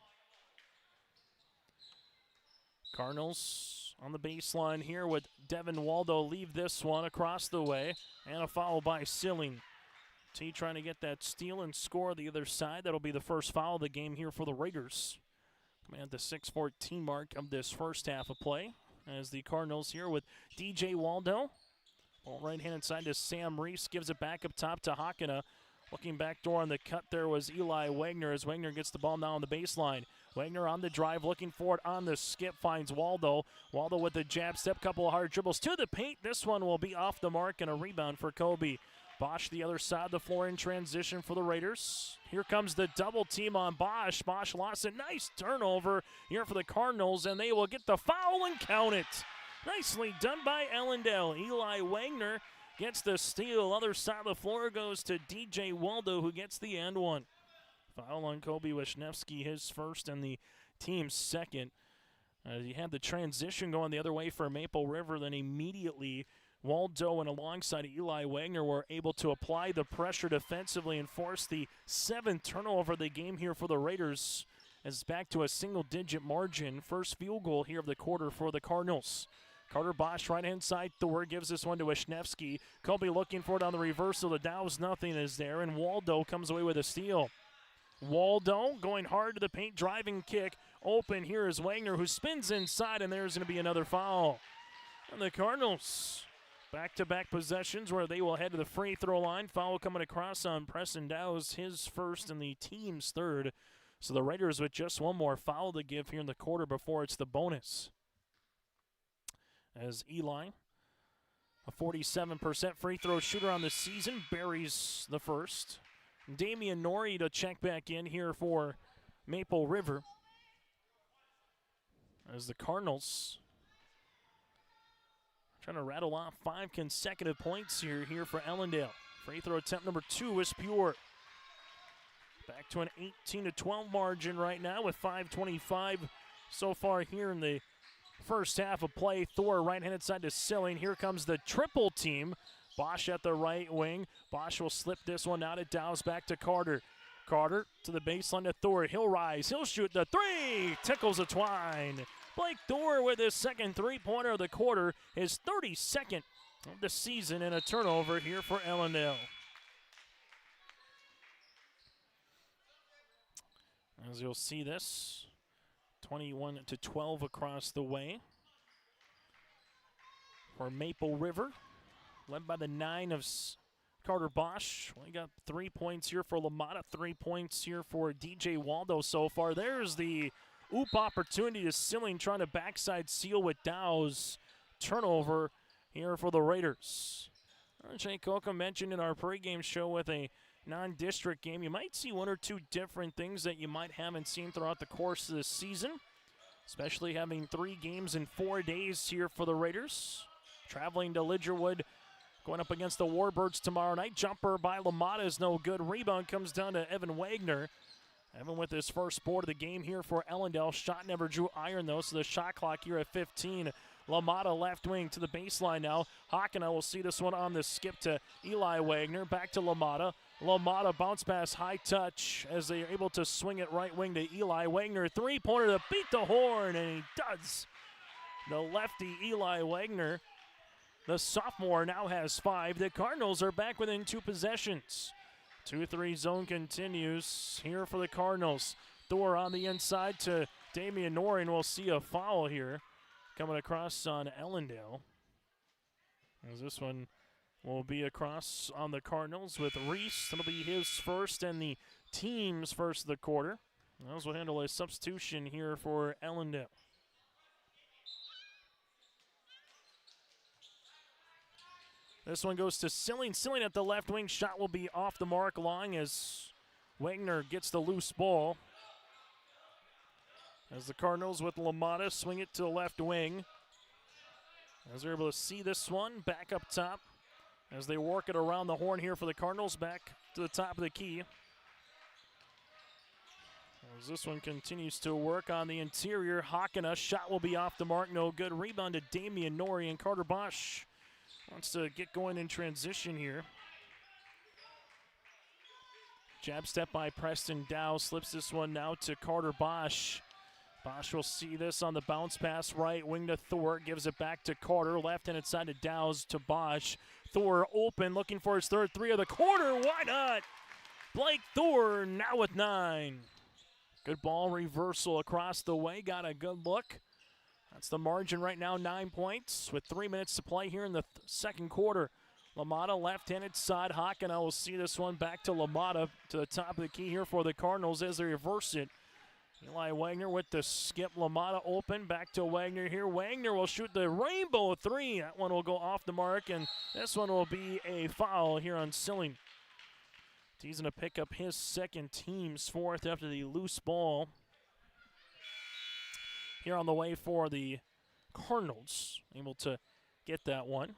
Cardinals on the baseline here with Devin Waldo leave this one across the way, and a foul by Silling. T trying to get that steal and score the other side. That'll be the first foul of the game here for the Raiders. Coming at the 6:14 mark of this first half of play. As the Cardinals here with DJ Waldo. Ball right-handed side to Sam Reese. Gives it back up top to Hokina. Looking back door on the cut there was Eli Wagner as Wagner gets the ball now on the baseline. Wagner on the drive, looking for it on the skip, finds Waldo. Waldo with the jab step, couple of hard dribbles to the paint. This one will be off the mark and a rebound for Kobe. Bosch the other side of the floor in transition for the Raiders. Here comes the double team on Bosch. Bosch lost a nice turnover here for the Cardinals, and they will get the foul and count it. Nicely done by Ellendale. Eli Wagner gets the steal. Other side of the floor goes to DJ Waldo, who gets the and one. Foul on Kobe Wisniewski, his first and the team's second. You had the transition going the other way for Maple River, then immediately Waldo and alongside Eli Wagner were able to apply the pressure defensively and force the 7th turnover of the game here for the Raiders. As it's back to a single-digit margin. First field goal here of the quarter for the Cardinals. Carter Bosch, right-hand side. Thor gives this one to Wisniewski. Kobe looking for it on the reversal. The Dows, nothing is there, and Waldo comes away with a steal. Waldo going hard to the paint, driving kick. Open here is Wagner, who spins inside, and there's going to be another foul. And the Cardinals, back-to-back possessions where they will head to the free throw line. Foul coming across on Preston Dows, his first and the team's third. So the Raiders with just one more foul to give here in the quarter before it's the bonus. As Eli, a 47% free throw shooter on the season, buries the first. Damian Norrie to check back in here for Maple River. As the Cardinals trying to rattle off 5 consecutive points here for Ellendale. Free throw attempt number 2 is pure. Back to an 18-12 margin right now with 5:25 so far here in the first half of play. Thor right-handed side to Silling. Here comes the triple team. Bosch at the right wing. Bosch will slip this one out at Dows, back to Carter. Carter to the baseline to Thor. He'll rise. He'll shoot the 3. Tickles a twine. Blake Thor with his second three-pointer of the quarter. His 32nd of the season, and a turnover here for Ellendale. As you'll see this, 21-12 across the way for Maple River, led by the 9 of Carter Bosch. We got 3 points here for LaMotta, 3 points here for DJ Waldo so far. There's the oop opportunity to Silling, trying to backside seal with Dows. Turnover here for the Raiders. Jay Coca mentioned in our pregame show with a non-district game, you might see 1 or 2 different things that you might haven't seen throughout the course of the season, especially having 3 games in 4 days here for the Raiders. Traveling to Lidgerwood, going up against the Warbirds tomorrow night. Jumper by LaMotta is no good. Rebound comes down to Evan Wagner. Evan with his first board of the game here for Ellendale. Shot never drew iron, though, so the shot clock here at 15. LaMotta left wing to the baseline now. Hockena will see this one on the skip to Eli Wagner. Back to LaMotta. LaMotta bounce pass, high touch, as they are able to swing it right wing to Eli Wagner. Three-pointer to beat the horn, and he does. The lefty Eli Wagner, the sophomore, now has 5. The Cardinals are back within 2 possessions. 2-3 zone continues here for the Cardinals. Thor on the inside to Damian Norrie, and we'll see a foul here coming across on Ellendale. As this one will be across on the Cardinals with Reese. That'll be his first and the team's first of the quarter. Those will handle a substitution here for Ellendale. This one goes to Silling. Silling at the left wing. Shot will be off the mark long as Wagner gets the loose ball. As the Cardinals with LaMotta swing it to the left wing. As they're able to see this one back up top. As they work it around the horn here for the Cardinals, back to the top of the key. As this one continues to work on the interior, Hockena, shot will be off the mark, no good. Rebound to Damian Norrie, and Carter Bosch wants to get going in transition here. Jab step by Preston Dow, slips this one now to Carter Bosch. Bosch will see this on the bounce pass, right wing to Thor, gives it back to Carter, left-handed side to Dow's to Bosch. Thor open, looking for his third 3 of the quarter, why not? Blake Thor now with 9. Good ball reversal across the way, got a good look. That's the margin right now, 9 points with 3 minutes to play here in the second quarter. LaMotta left-handed side, Hockena will see this one back to LaMotta to the top of the key here for the Cardinals as they reverse it. Eli Wagner with the skip. LaMotta open, back to Wagner here. Wagner will shoot the rainbow 3. That one will go off the mark, and this one will be a foul here on Silling. He's going to pick up his second, team's 4th after the loose ball. Here on the way for the Cardinals, able to get that one.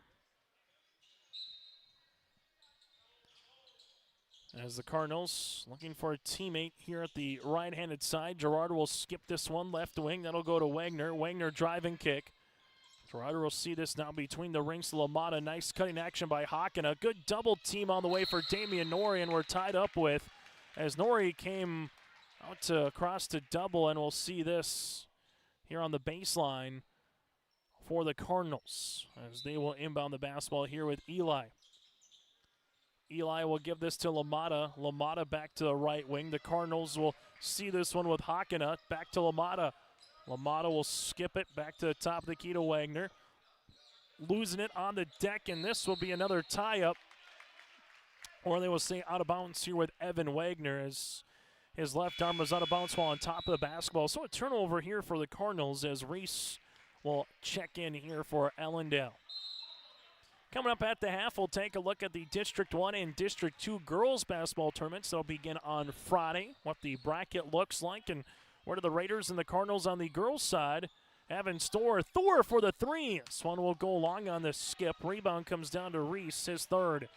As the Cardinals looking for a teammate here at the right-handed side. Gerard will skip this one left wing. That'll go to Wagner. Wagner driving kick. Gerard will see this now between the rings to LaMotta. Nice cutting action by Hawken. A good double team on the way for Damian Norrie, and we're tied up with as Norrie came out to cross to double, and we'll see this here on the baseline for the Cardinals as they will inbound the basketball here with Eli. Eli will give this to LaMotta. LaMotta back to the right wing. The Cardinals will see this one with Hawken. Back to LaMotta. LaMotta will skip it back to the top of the key to Wagner. Losing it on the deck, and this will be another tie-up. Or they will say out of bounds here with Evan Wagner as his left arm was out of bounds while on top of the basketball. So a turnover here for the Cardinals as Reese will check in here for Ellendale. Coming up at the half, we'll take a look at the District 1 and District 2 girls basketball tournaments. They'll begin on Friday, what the bracket looks like, and where do the Raiders and the Cardinals on the girls' side have in store. Thor for the three. This one will go long on the skip. Rebound comes down to Reese, his third.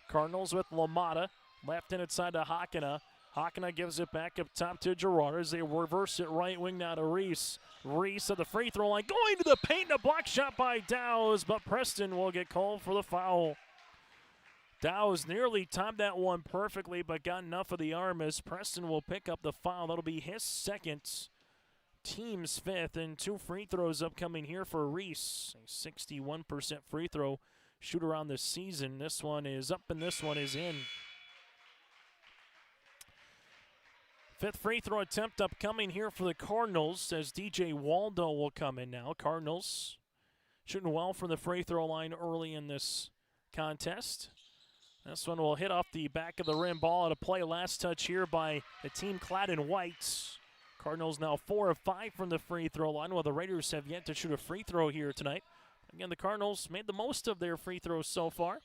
Cardinals with LaMotta. Left-handed side to Hawken. Hawken gives it back up top to Gerard as they reverse it right wing now to Reese. Reese at the free throw line, going to the paint, and a block shot by Dowes, but Preston will get called for the foul. Dowes nearly timed that one perfectly, but got enough of the arm as Preston will pick up the foul. That'll be his second, team's fifth, and 2 free throws upcoming here for Reese. A 61% free throw shooter on the season. This one is up and this one is in. 5th free throw attempt upcoming here for the Cardinals as DJ Waldo will come in now. Cardinals shooting well from the free throw line early in this contest. This one will hit off the back of the rim. Ball out of play. Last touch here by the team clad in white. Cardinals now 4 of 5 from the free throw line, while the Raiders have yet to shoot a free throw here tonight. Again, the Cardinals made the most of their free throws so far.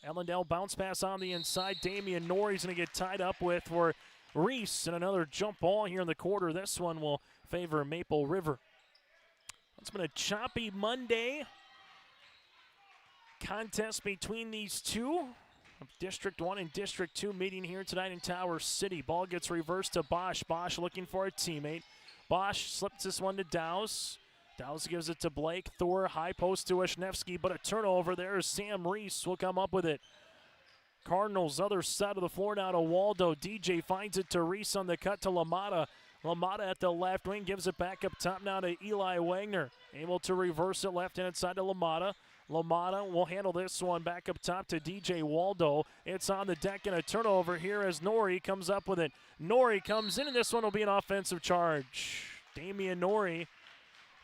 Ellendale bounce pass on the inside. Damian Norrie's going to get tied up with for Reese, and another jump ball here in the quarter. This one will favor Maple River. It's been a choppy Monday contest between these two. District 1 and District 2 meeting here tonight in Tower City. Ball gets reversed to Bosch. Bosch looking for a teammate. Bosch slips this one to Dowse. Dowse gives it to Blake. Thor high post to Wisniewski, but a turnover there. Sam Reese will come up with it. Cardinals other side of the floor now to Waldo. DJ finds it to Reese on the cut to LaMotta. LaMotta at the left wing gives it back up top now to Eli Wagner. Able to reverse it left-hand side to LaMotta. LaMotta will handle this one back up top to DJ Waldo. It's on the deck and a turnover here as Norrie comes up with it. Norrie comes in, and this one will be an offensive charge. Damian Norrie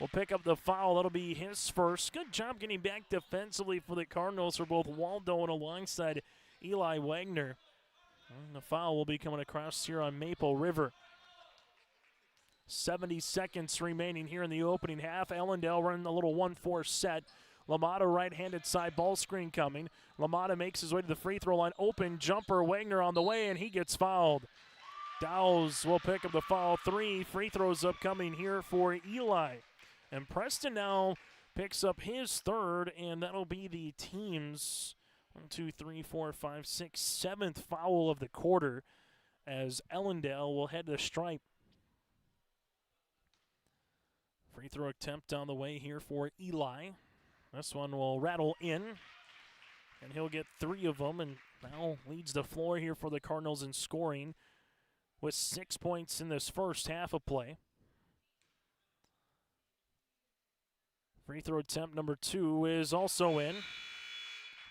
will pick up the foul. That'll be his first. Good job getting back defensively for the Cardinals for both Waldo and alongside Eli Wagner. And the foul will be coming across here on Maple River. 70 seconds remaining here in the opening half. Ellendale running a little 1-4 set. LaMotta right-handed side ball screen coming. LaMotta makes his way to the free throw line. Open jumper. Wagner on the way, and he gets fouled. Dowse will pick up the foul. 3 free throws upcoming here for Eli. And Preston now picks up his third, and that'll be the team's 7th foul of the quarter as Ellendale will head to the stripe. Free throw attempt on the way here for Eli. This one will rattle in, and he'll get 3 of them, and now leads the floor here for the Cardinals in scoring with 6 points in this first half of play. Free throw attempt number 2 is also in.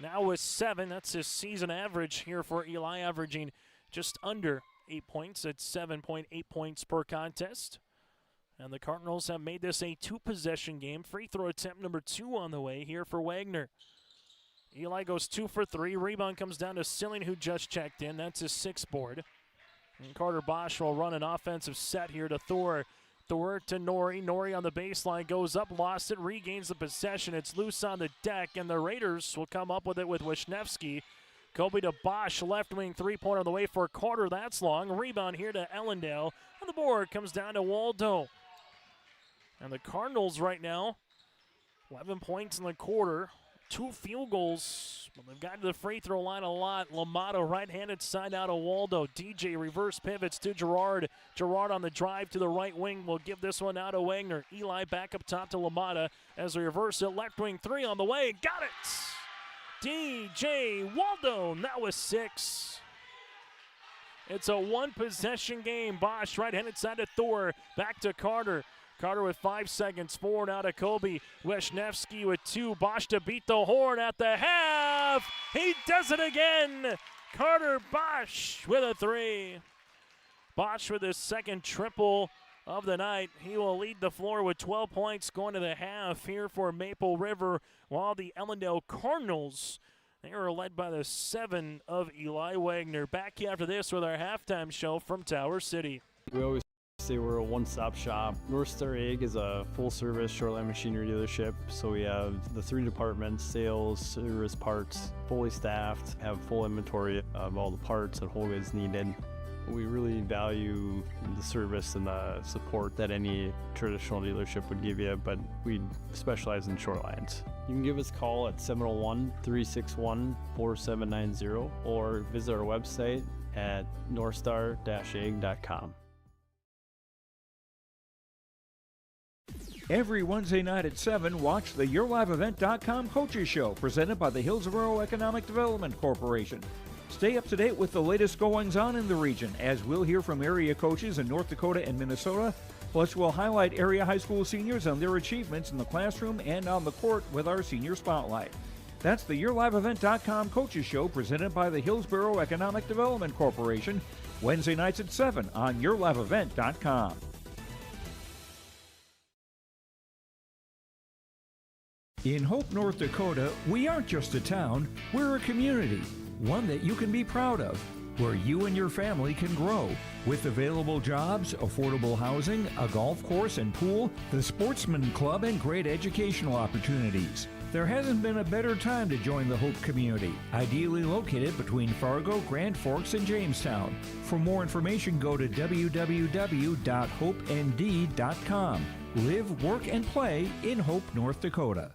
Now with 7, that's his season average here for Eli, averaging just under 8 points at 7.8 points per contest. And the Cardinals have made this a 2-possession game. Free throw attempt number 2 on the way here for Wagner. Eli goes 2 for 3. Rebound comes down to Silling, who just checked in. That's his 6th board. And Carter Bosch will run an offensive set here to Thor. Thor to Norrie. Norrie on the baseline goes up, lost it, regains the possession. It's loose on the deck, and the Raiders will come up with it with Wisniewski. Kobe to Bosch, left wing 3-pointer on the way for Carter. That's long. Rebound here to Ellendale. On the board comes down to Waldo. And the Cardinals right now, 11 points in the quarter, 2 field goals. Well, they've gotten to the free throw line a lot. LaMotta right-handed side out of Waldo. DJ reverse pivots to Gerard. Gerard on the drive to the right wing will give this one out to Wagner. Eli back up top to LaMotta as they reverse it. Left wing 3 on the way. Got it! DJ Waldo now with 6. It's a 1-possession game. Bosch right-handed side to Thor. Back to Carter. Carter with 5 seconds. 4 now to Kobe. Wisniewski with 2. Bosch to beat the horn at the half. He does it again. Carter Bosch with a 3. Bosch with his second triple of the night. He will lead the floor with 12 points going to the half here for Maple River, while the Ellendale Cardinals, they are led by the 7 of Eli Wagner. Back after this with our halftime show from Tower City. We always say we're a one-stop shop. North Star Ag is a full-service shoreline machinery dealership, so we have the 3 departments: sales, service, parts, fully staffed, have full inventory of all the parts and whole goods needed. We really value the service and the support that any traditional dealership would give you, but we specialize in shorelines. You can give us a call at 701-361-4790 or visit our website at northstar-ag.com. Every Wednesday night at 7, watch the YourLiveEvent.com Coaches Show, presented by the Hillsborough Economic Development Corporation. Stay up to date with the latest goings-on in the region, as we'll hear from area coaches in North Dakota and Minnesota. Plus, we'll highlight area high school seniors and their achievements in the classroom and on the court with our Senior Spotlight. That's the YourLiveEvent.com Coaches Show, presented by the Hillsborough Economic Development Corporation, Wednesday nights at 7 on YourLiveEvent.com. In Hope, North Dakota, we aren't just a town, we're a community, one that you can be proud of, where you and your family can grow. With available jobs, affordable housing, a golf course and pool, the Sportsman Club, and great educational opportunities. There hasn't been a better time to join the Hope community, ideally located between Fargo, Grand Forks, and Jamestown. For more information, go to www.hopend.com. Live, work, and play in Hope, North Dakota.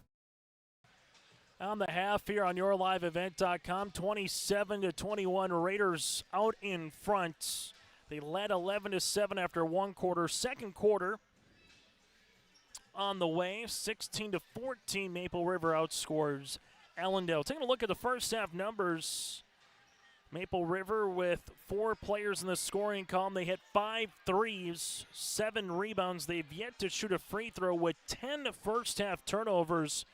On the half here on YourLiveEvent.com, 27-21, Raiders out in front. They led 11-7 after one quarter. Second quarter on the way, 16-14, Maple River outscores Ellendale. Taking a look at the first half numbers, Maple River with 4 players in the scoring column. They hit 5 threes, 7 rebounds. They've yet to shoot a free throw with 10 first half turnovers.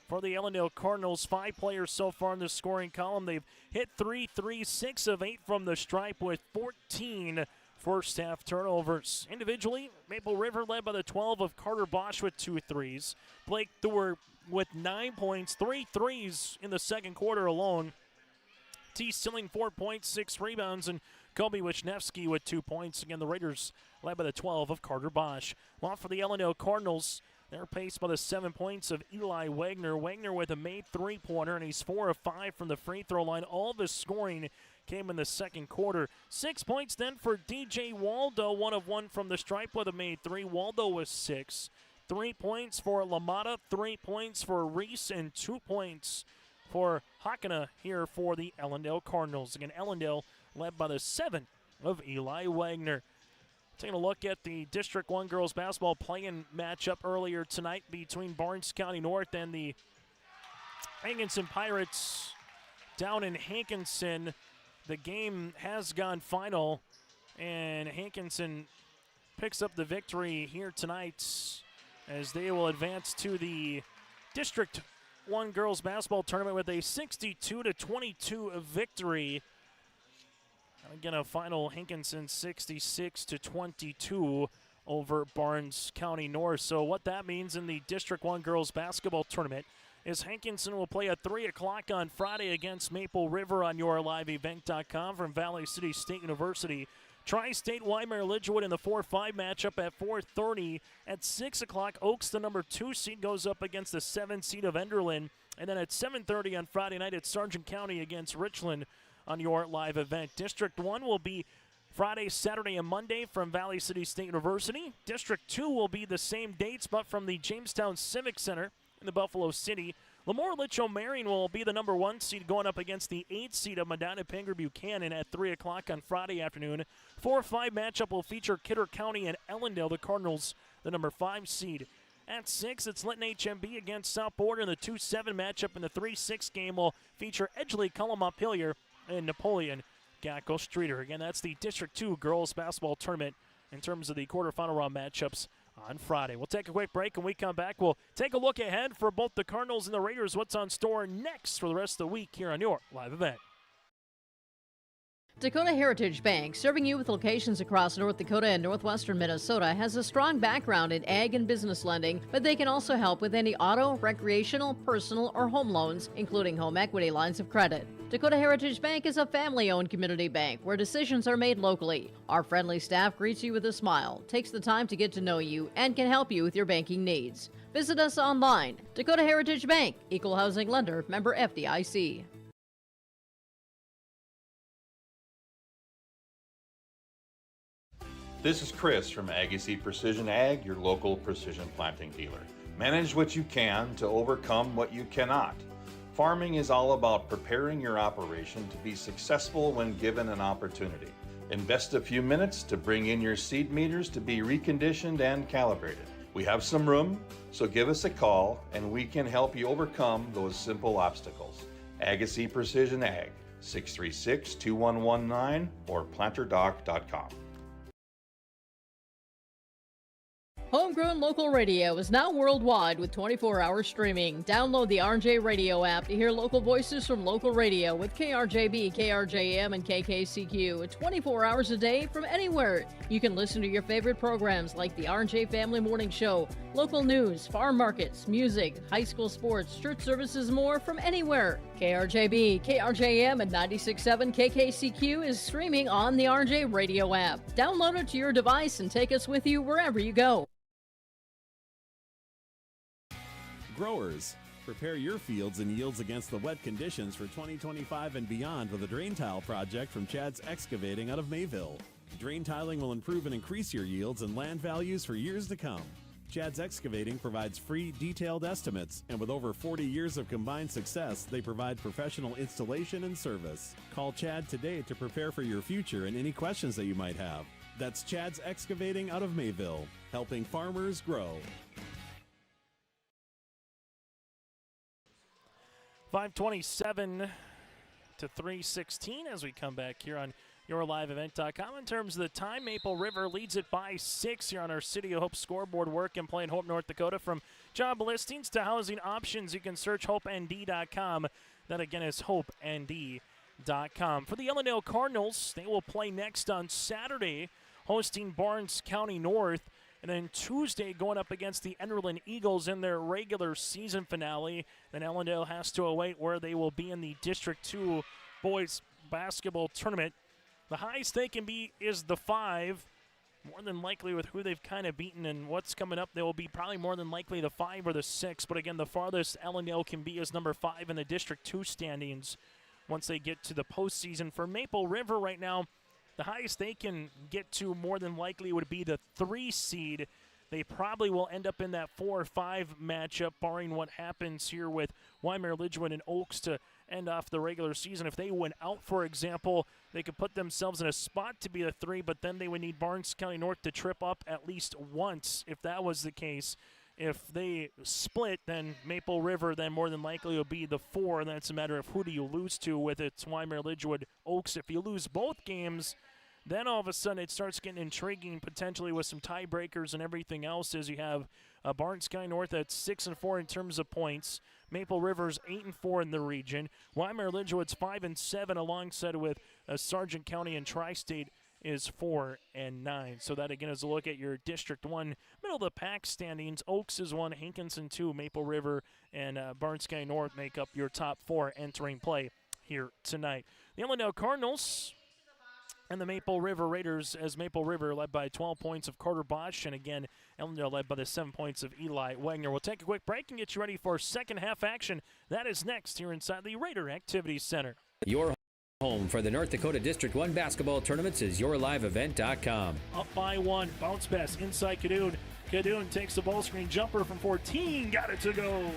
For the Ellendale Cardinals, 5 players so far in the scoring column. They've hit 3 threes, 6 of 8 from the stripe with 14 first-half turnovers. Individually, Maple River led by the 12 of Carter Bosch with 2 threes. Blake Thor with 9 points, 3 threes in the second quarter alone. T. Stilling 4 points, 6 rebounds, and Kobe Wisniewski with 2 points. Again, the Raiders led by the 12 of Carter Bosch. While for the Ellendale Cardinals, they're paced by the 7 points of Eli Wagner. Wagner with a made 3-pointer, and he's 4 of 5 from the free throw line. All of his scoring came in the second quarter. 6 points then for DJ Waldo, 1 of 1 from the stripe with a made 3. Waldo was 6. 3 points for LaMotta, 3 points for Reese, and 2 points for Hakana here for the Ellendale Cardinals. Again, Ellendale led by the 7 of Eli Wagner. Taking a look at the District 1 girls basketball play-in matchup earlier tonight between Barnes County North and the Hankinson Pirates down in Hankinson. The game has gone final, and Hankinson picks up the victory here tonight as they will advance to the District 1 girls basketball tournament with a 62-22 victory. Again, a final Hankinson 66-22 over Barnes County North. So what that means in the District 1 girls basketball tournament is Hankinson will play at 3 o'clock on Friday against Maple River on YourLiveEvent.com from Valley City State University. Tri-State Weimar Lidgewood in the 4-5 matchup at 4:30. At 6 o'clock, Oaks, the number 2 seed, goes up against the 7 seed of Enderlin. And then at 7:30 on Friday night, it's Sargent County against Richland on your live event. District 1 will be Friday, Saturday, and Monday from Valley City State University. District 2 will be the same dates, but from the Jamestown Civic Center in the Buffalo City. Lemoore Litchfield Marion will be the number 1 seed going up against the 8th seed of Medina Pinger Buchanan at 3 o'clock on Friday afternoon. 4-5 matchup will feature Kidder County and Ellendale, the Cardinals, the number 5 seed. At 6, it's Linton HMB against South Border, and the 2-7 matchup in the 3-6 game will feature Edgeley Cullum Montpelier and Napoleon Gacko Streeter. Again, that's the District 2 girls basketball tournament in terms of the quarterfinal round matchups on Friday. We'll take a quick break. When we come back, we'll take a look ahead for both the Cardinals and the Raiders, what's on store next for the rest of the week here on your live event. Dakota Heritage Bank, serving you with locations across North Dakota and northwestern Minnesota, has a strong background in ag and business lending, but they can also help with any auto, recreational, personal, or home loans, including home equity lines of credit. Dakota Heritage Bank is a family-owned community bank where decisions are made locally. Our friendly staff greets you with a smile, takes the time to get to know you, and can help you with your banking needs. Visit us online. Dakota Heritage Bank, Equal Housing Lender, member FDIC. This is Chris from Agassiz Precision Ag, your local precision planting dealer. Manage what you can to overcome what you cannot. Farming is all about preparing your operation to be successful when given an opportunity. Invest a few minutes to bring in your seed meters to be reconditioned and calibrated. We have some room, so give us a call and we can help you overcome those simple obstacles. Agassiz Precision Ag, 636-2119 or planterdoc.com. Homegrown local radio is now worldwide with 24-hour streaming. Download the RJ Radio app to hear local voices from local radio with KRJB, KRJM, and KKCQ 24 hours a day from anywhere. You can listen to your favorite programs like the RJ Family Morning Show, local news, farm markets, music, high school sports, church services, more from anywhere. KRJB, KRJM, and 96.7 KKCQ is streaming on the RJ Radio app. Download it to your device and take us with you wherever you go. Growers, prepare your fields and yields against the wet conditions for 2025 and beyond with a drain tile project from Chad's Excavating out of Mayville. Drain tiling will improve and increase your yields and land values for years to come. Chad's Excavating provides free, detailed estimates, and with over 40 years of combined success, they provide professional installation and service. Call Chad today to prepare for your future and any questions that you might have. That's Chad's Excavating out of Mayville, helping farmers grow. 5:27 to 3:16 as we come back here on yourliveevent.com. In terms of the time, Maple River leads it by 6 here on our City of Hope scoreboard. Work and play in Hope, North Dakota. From job listings to housing options, you can search hopeND.com. That again is hopeND.com. For the Ellendale Cardinals, they will play next on Saturday, hosting Barnes County North. And then Tuesday, going up against the Enderlin Eagles in their regular season finale. Then Ellendale has to await where they will be in the District 2 boys basketball tournament. The highest they can be is the 5. More than likely with who they've kind of beaten and what's coming up, they will be probably more than likely the 5 or the 6. But again, the farthest Ellendale can be is number 5 in the District 2 standings once they get to the postseason. For Maple River right now, the highest they can get to more than likely would be the 3 seed. They probably will end up in that 4 or 5 matchup, barring what happens here with Weimar, Lidgewood, and Oaks to end off the regular season. If they win out, for example, they could put themselves in a spot to be the 3, but then they would need Barnes County North to trip up at least once if that was the case. If they split, then Maple River then more than likely will be the 4, and that's a matter of who do you lose to with it's Weimar, Lidgewood, Oaks. If you lose both games, then all of a sudden it starts getting intriguing, potentially with some tiebreakers and everything else, as you have Barnes County North at 6-4 in terms of points. Maple River's 8-4 in the region. Weimar Lidgewood's 5-7, alongside with Sargent County and Tri-State is 4-9. So that again is a look at your District 1 middle of the pack standings. Oaks is 1, Hankinson 2, Maple River and Barnes County North make up your top 4 entering play here tonight. The Ellendale Cardinals and the Maple River Raiders, as Maple River led by 12 points of Carter Bosch, and again, Ellendale led by the 7 points of Eli Wagner. We'll take a quick break and get you ready for second half action. That is next here inside the Raider Activities Center. Your home for the North Dakota District 1 basketball tournaments is yourliveevent.com. Up by 1, bounce pass inside Cadoon. Cadoon takes the ball screen jumper from 14, got it to go.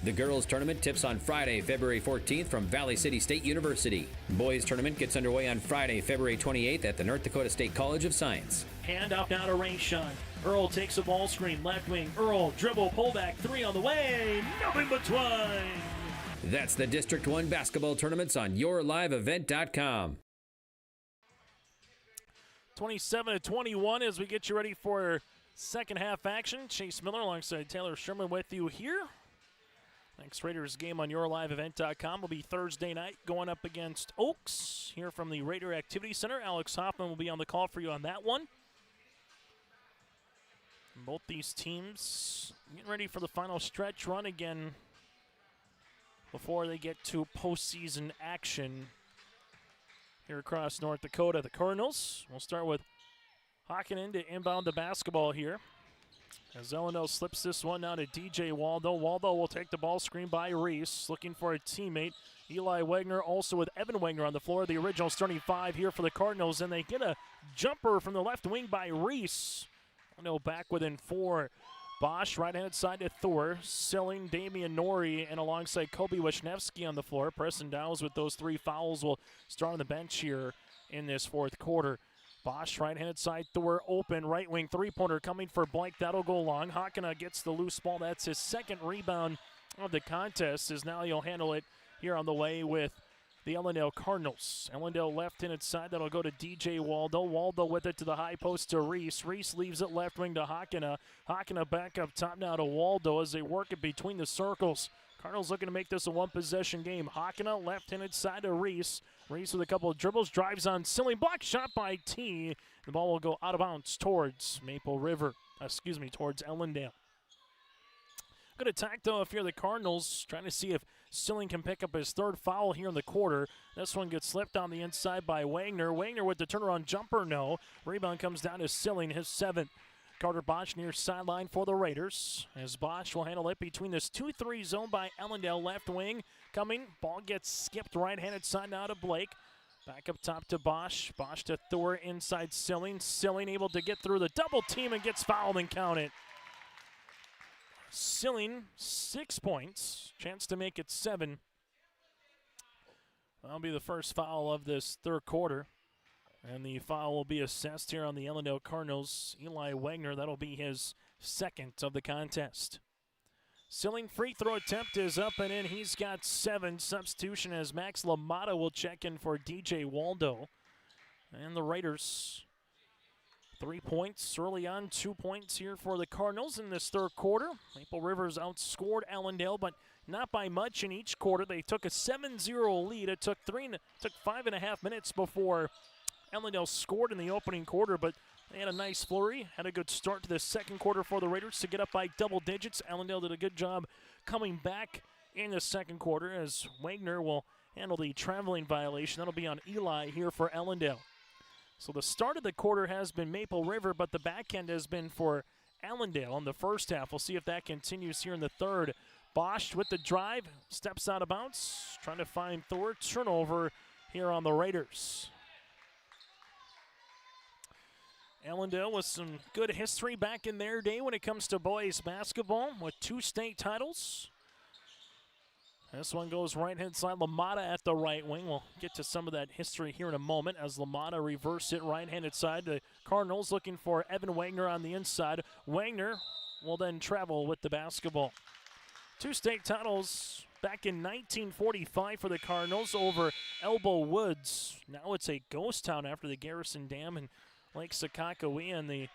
The girls' tournament tips on Friday, February 14th from Valley City State University. Boys' tournament gets underway on Friday, February 28th at the North Dakota State College of Science. Hand off now to Rayshawn. Earl takes a ball screen, left wing. Earl, dribble, pullback, 3 on the way. Nothing but twine. That's the District 1 basketball tournaments on yourliveevent.com. 27-21 as we get you ready for second half action. Chase Miller alongside Taylor Sherman with you here. Next Raiders game on yourliveevent.com will be Thursday night going up against Oaks here from the Raider Activity Center. Alex Hoffman will be on the call for you on that one. Both these teams getting ready for the final stretch run again before they get to postseason action here across North Dakota. The Cardinals, we'll start with Hockinen to inbound the basketball here. As Ellendale slips this one now to DJ Waldo. Waldo will take the ball, screen by Reese, looking for a teammate. Eli Wagner also with Evan Wagner on the floor, the original starting 5 here for the Cardinals, and they get a jumper from the left wing by Reese. Ellendale back within 4. Bosch, right-hand side to Thor. Silling, Damian Norrie, and alongside Kobe Wisniewski on the floor. Preston Dowles with those 3 fouls will start on the bench here in this fourth quarter. Bosch, right-hand side, Thor open, right wing three-pointer coming for Blake. That'll go long. Hakana gets the loose ball. That's his second rebound of the contest, as now he'll handle it here on the way with the Ellendale Cardinals. Ellendale left-handed side, that'll go to DJ Waldo. Waldo with it to the high post to Reese. Reese leaves it left wing to Hakana. Hakana back up top now to Waldo as they work it between the circles. Cardinals looking to make this a one-possession game. Hakana left-handed side to Reese. Reese with a couple of dribbles, drives on Silling, block shot by T. The ball will go out of bounds towards towards Ellendale. Good attack, though, if you're the Cardinals, trying to see if Silling can pick up his third foul here in the quarter. This one gets slipped on the inside by Wagner. Wagner with the turnaround jumper, no. Rebound comes down to Silling, his 7th. Carter Bosch near sideline for the Raiders, as Bosch will handle it between this 2-3 zone by Ellendale, left wing. Coming, ball gets skipped right-handed side now to Blake. Back up top to Bosch. Bosch to Thor inside Silling. Silling able to get through the double team and gets fouled and counted. Silling, 6 points. Chance to make it 7. That'll be the first foul of this third quarter. And the foul will be assessed here on the Ellendale Cardinals. Eli Wagner, that'll be his 2nd of the contest. Silling free throw attempt is up and in. He's got 7. Substitution as Max LaMotta will check in for DJ Waldo. And the Raiders, 3 points early on, 2 points here for the Cardinals in this third quarter. Maple Rivers outscored Ellendale, but not by much in each quarter. They took a 7-0 lead. It took 5.5 minutes before Ellendale scored in the opening quarter, but they had a nice flurry, had a good start to the second quarter for the Raiders to get up by double digits. Ellendale did a good job coming back in the second quarter, as Wagner will handle the traveling violation. That'll be on Eli here for Ellendale. So the start of the quarter has been Maple River, but the back end has been for Ellendale in the first half. We'll see if that continues here in the third. Bosch with the drive, steps out of bounds, trying to find Thor. Turnover here on the Raiders. Ellendale with some good history back in their day when it comes to boys basketball, with 2 state titles. This one goes right-hand side. LaMotta at the right wing. We'll get to some of that history here in a moment as LaMotta reverse it right-handed side. The Cardinals looking for Evan Wagner on the inside. Wagner will then travel with the basketball. 2 state titles back in 1945 for the Cardinals over Elbow Woods. Now it's a ghost town after the Garrison Dam and Lake Sakakawea in the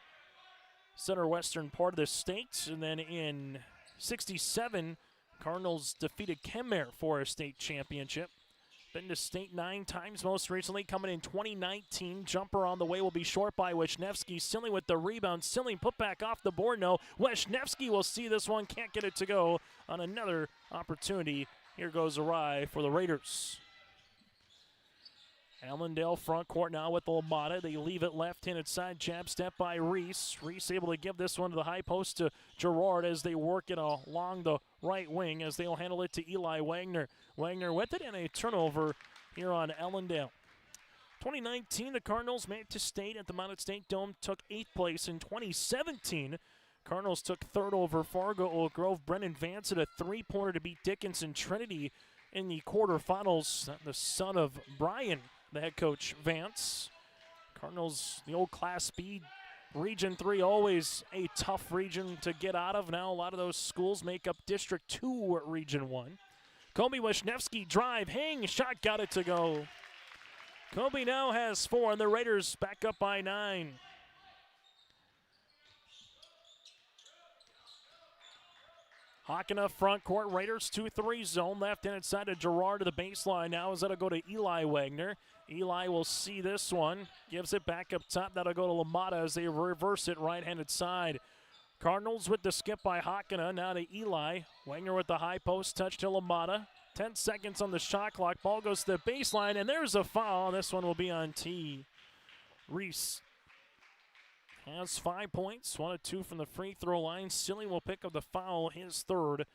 center-western part of the state. And then in 67, Cardinals defeated Kenmare for a state championship. Been to state 9 times most recently, coming in 2019. Jumper on the way will be short by Wisniewski. Silling with the rebound. Silling put back off the board. No, Wisniewski will see this one. Can't get it to go on another opportunity. Here goes awry for the Raiders. Ellendale front court now with LaMotta. They leave it left-handed side. Jab step by Reese. Reese able to give this one to the high post to Gerard as they work it along the right wing as they'll handle it to Eli Wagner. Wagner with it and a turnover here on Ellendale. 2019, the Cardinals made it to state at the Mounted State Dome, took 8th place. In 2017, Cardinals took third over Fargo Oak Grove. Brennan Vance at a three-pointer to beat Dickinson Trinity in the quarterfinals. The son of Brian, the head coach, Vance. Cardinals, the old Class B, Region 3, always a tough region to get out of. Now a lot of those schools make up District 2 Region 1. Kobe Wisniewski drive, hang, shot, got it to go. Kobe now has 4, and the Raiders back up by 9. Hockena front court, Raiders 2-3 zone, left hand side to Gerard to the baseline. Now is that'll go to Eli Wagner. Eli will see this one, gives it back up top. That'll go to LaMotta as they reverse it right-handed side. Cardinals with the skip by Hockena, now to Eli. Wagner with the high post, touch to LaMotta. 10 seconds on the shot clock. Ball goes to the baseline, and there's a foul. This one will be on T. Reese has 5 points, 1 of 2 from the free throw line. Silly will pick up the foul, his third.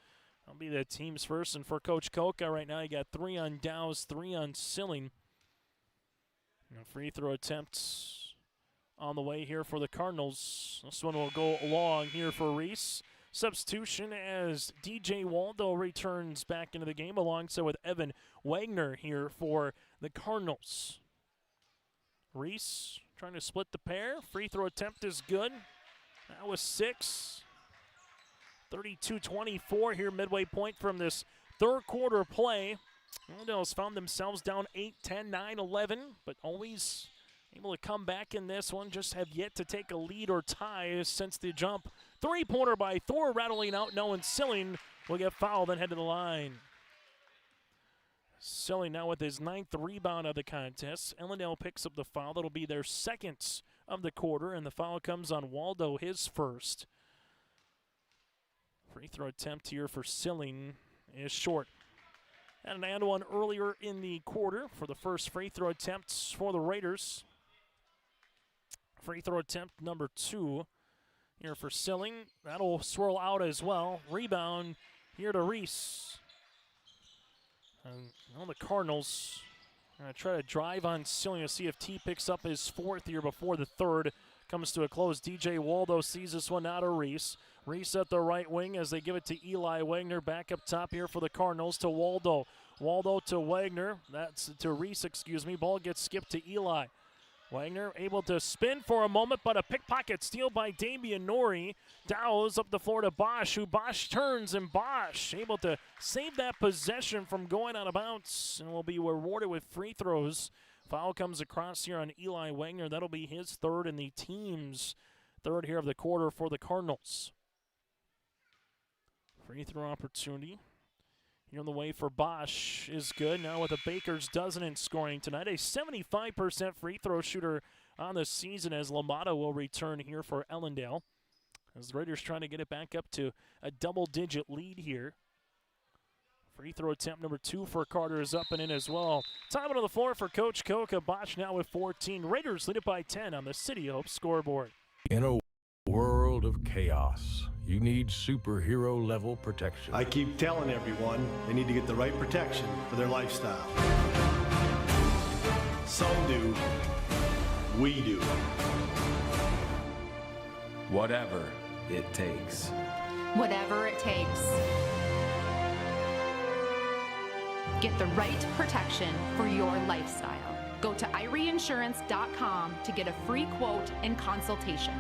That'll be the team's first. And for Coach Koka right now, he got 3 on Dow's, 3 on Silling. Free throw attempts on the way here for the Cardinals. This one will go long here for Reese. Substitution as DJ Waldo returns back into the game alongside with Evan Wagner here for the Cardinals. Reese trying to split the pair. Free throw attempt is good. That was 6. 32-24 here, midway point from this third quarter play. Ellendale's found themselves down 8, 10, 9, 11, but always able to come back in this one. Just have yet to take a lead or tie since the jump. Three-pointer by Thor rattling out. No, and Silling will get fouled and head to the line. Silling now with his 9th rebound of the contest. Ellendale picks up the foul. That'll be their 2nd of the quarter, and the foul comes on Waldo, his first. Free throw attempt here for Silling is short. And an and one earlier in the quarter for the first free throw attempts for the Raiders. Free throw attempt number 2 here for Silling. That'll swirl out as well. Rebound here to Reese. And on the Cardinals, going to try to drive on Silling to see if T picks up his 4th here before the third comes to a close. DJ Waldo sees this one out of Reese. Reese at the right wing as they give it to Eli Wagner. Back up top here for the Cardinals to Waldo. Waldo to Wagner. That's to Reese, excuse me. Ball gets skipped to Eli. Wagner able to spin for a moment, but a pickpocket steal by Damian Norrie. Dows up the floor to Bosch, who Bosch turns, and Bosch able to save that possession from going out of bounds and will be rewarded with free throws. Foul comes across here on Eli Wagner. That'll be his 3rd and the team's 3rd here of the quarter for the Cardinals. Free throw opportunity here on the way for Bosch is good. Now with a Baker's dozen in scoring tonight. A 75% free throw shooter on the season as LaMotta will return here for Ellendale. As the Raiders trying to get it back up to a double-digit lead here. Free throw attempt number 2 for Carter is up and in as well. Time on the floor for Coach Koka. Bosch now with 14. Raiders lead it by 10 on the City Hope scoreboard. In a world of chaos, you need superhero-level protection. I keep telling everyone they need to get the right protection for their lifestyle. Some do. We do. Whatever it takes. Whatever it takes. Get the right protection for your lifestyle. Go to IRIinsurance.com to get a free quote and consultation.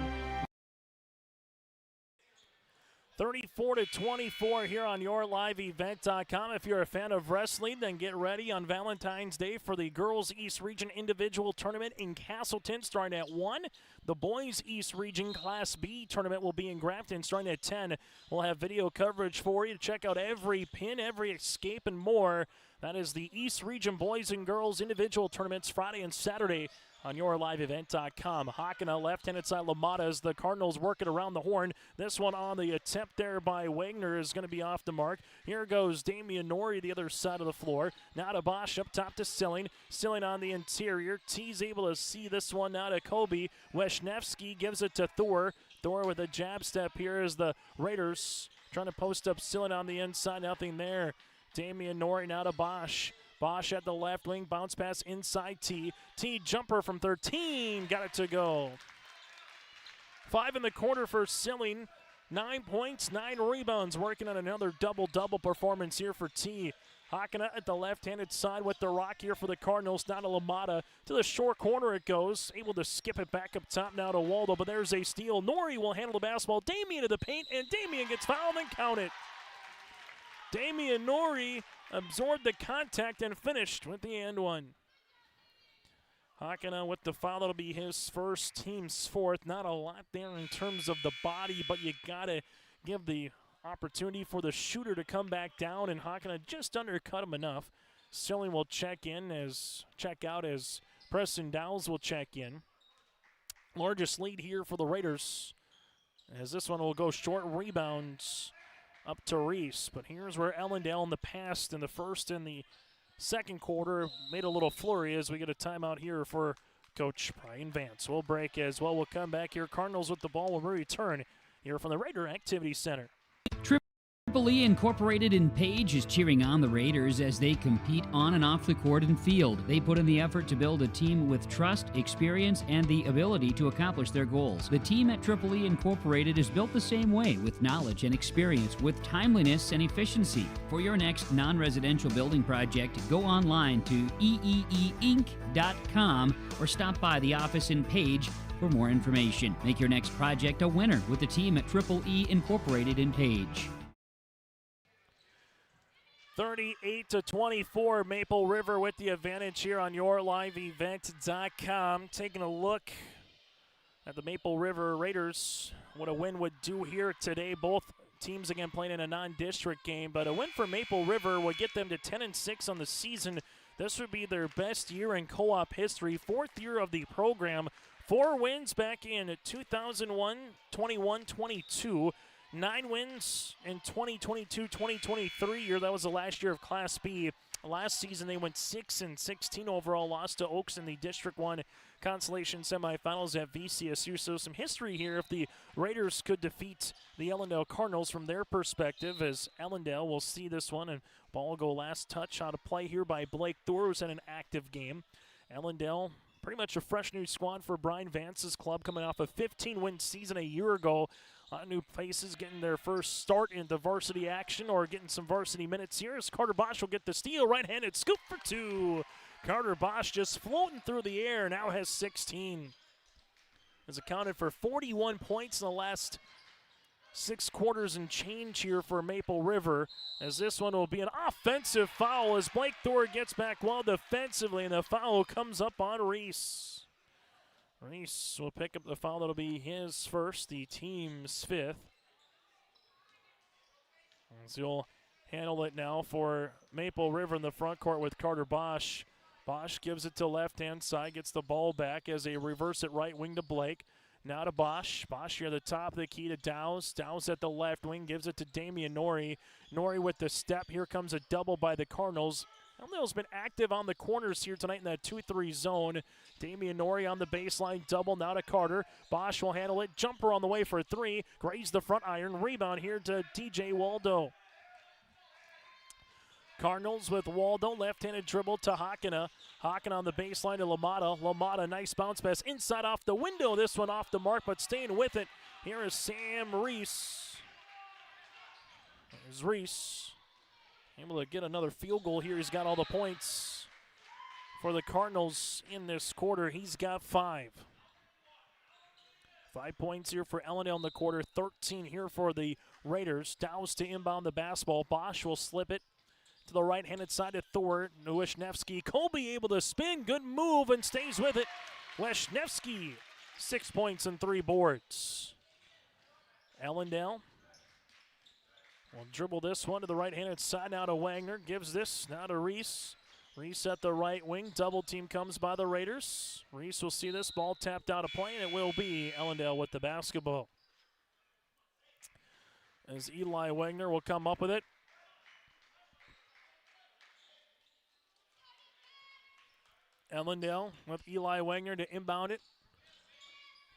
34-24 here on YourLiveEvent.com. If you're a fan of wrestling, then get ready on Valentine's Day for the Girls East Region Individual Tournament in Castleton starting at 1. The Boys East Region Class B Tournament will be in Grafton starting at 10. We'll have video coverage for you to check out every pin, every escape, and more. That is the East Region Boys and Girls Individual Tournaments Friday and Saturday on YourLiveEvent.com. Hockena left-handed side LaMotta as the Cardinals work it around the horn. This one on the attempt there by Wagner is going to be off the mark. Here goes Damian Norrie, the other side of the floor. Now to Bosch up top to Silling. Silling on the interior. T's able to see this one now to Kobe. Wisniewski gives it to Thor. Thor with a jab step here as the Raiders trying to post up Silling on the inside. Nothing there. Damian Norrie now to Bosch. Bosch at the left wing, bounce pass inside T. T jumper from 13, got it to go. 5 in the quarter for Silling. 9 points, 9 rebounds, working on another double-double performance here for T. Hakana at the left-handed side with the rock here for the Cardinals. Now to LaMotta. To the short corner it goes. Able to skip it back up top now to Waldo, but there's a steal. Nori will handle the basketball. Damian to the paint, and Damian gets fouled and counted. Damian Nori absorbed the contact and finished with the and one. Hakana with the foul. That'll be his first, team's fourth. Not a lot there in terms of the body, but you got to give the opportunity for the shooter to come back down, and Hakana just undercut him enough. Silling will check out as Preston Dowles will check in. Largest lead here for the Raiders, as this one will go short. Rebounds up to Reese, but here's where Ellendale in the past, in the first and the second quarter, made a little flurry as we get a timeout here for Coach Brian Vance. We'll break as well. We'll come back here. Cardinals with the ball when we return here from the Raider Activity Center. Triple E Incorporated in Page is cheering on the Raiders as they compete on and off the court and field. They put in the effort to build a team with trust, experience, and the ability to accomplish their goals. The team at Triple E Incorporated is built the same way, with knowledge and experience, with timeliness and efficiency. For your next non-residential building project, go online to eeeinc.com or stop by the office in Page for more information. Make your next project a winner with the team at Triple E Incorporated in Page. 38-24, Maple River with the advantage here on YourLiveEvent.com. Taking a look at the Maple River Raiders, what a win would do here today. Both teams again playing in a non-district game, but a win for Maple River would get them to 10-6 on the season. This would be their best year in co-op history, fourth year of the program. 4 wins back in 2001, 21, 22. 9 wins in 2022-2023 year. That was the last year of Class B. Last season they went 6-16 overall, lost to Oaks in the District 1 consolation semifinals at VCSU. So some history here if the Raiders could defeat the Ellendale Cardinals from their perspective, as Ellendale will see this one, and ball will go last touch out of play here by Blake Thor, who's in an active game. Ellendale, pretty much a fresh new squad for Brian Vance's club, coming off a 15-win season a year ago. A lot of new faces getting their first start into varsity action or getting some varsity minutes here as Carter Bosch will get the steal. Right-handed scoop for 2. Carter Bosch just floating through the air, now has 16. Has accounted for 41 points in the last 6 quarters and change here for Maple River, as this one will be an offensive foul as Blake Thor gets back well defensively, and the foul comes up on Reese. Reese will pick up the foul. That'll be his first, the team's 5th. As he'll handle it now for Maple River in the front court with Carter Bosch. Bosch gives it to left-hand side, gets the ball back as they reverse it right wing to Blake. Now to Bosch. Bosch here at the top of the key to Dowse. Dowse at the left wing, gives it to Damian Nori. Nori with the step. Here comes a double by the Cardinals. Ellendale's been active on the corners here tonight in that 2-3 zone. Damian Nori on the baseline, double now to Carter. Bosch will handle it. Jumper on the way for 3. Grazed the front iron. Rebound here to DJ Waldo. Cardinals with Waldo, left-handed dribble to Hakana. Hakana on the baseline to LaMotta. LaMotta, nice bounce pass inside off the window. This one off the mark, but staying with it. Here is Sam Reese. There's Reese. Able to get another field goal here. He's got all the points for the Cardinals in this quarter. He's got 5. 5 points here for Ellendale in the quarter. 13 here for the Raiders. Dowse to inbound the basketball. Bosch will slip it to the right-handed side to Thor. Wisniewski. Colby able to spin. Good move and stays with it. Wisniewski, 6 points and 3 boards. Ellendale will dribble this one to the right-handed side now to Wagner. Gives this now to Reese. Reese at the right wing. Double team comes by the Raiders. Reese will see this ball tapped out of play, and it will be Ellendale with the basketball. As Eli Wagner will come up with it. Ellendale with Eli Wagner to inbound it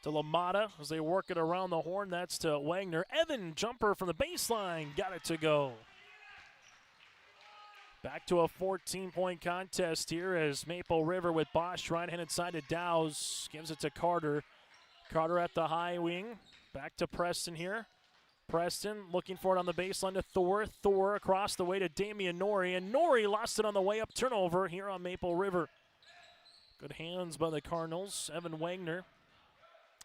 to LaMotta as they work it around the horn. That's to Wagner. Evan, jumper from the baseline. Got it to go. Back to a 14-point contest here as Maple River with Bosch right-handed side to Dowse. Gives it to Carter. Carter at the high wing. Back to Preston here. Preston looking for it on the baseline to Thor. Thor across the way to Damian Norrie, and Norrie lost it on the way up. Turnover here on Maple River. Good hands by the Cardinals. Evan Wagner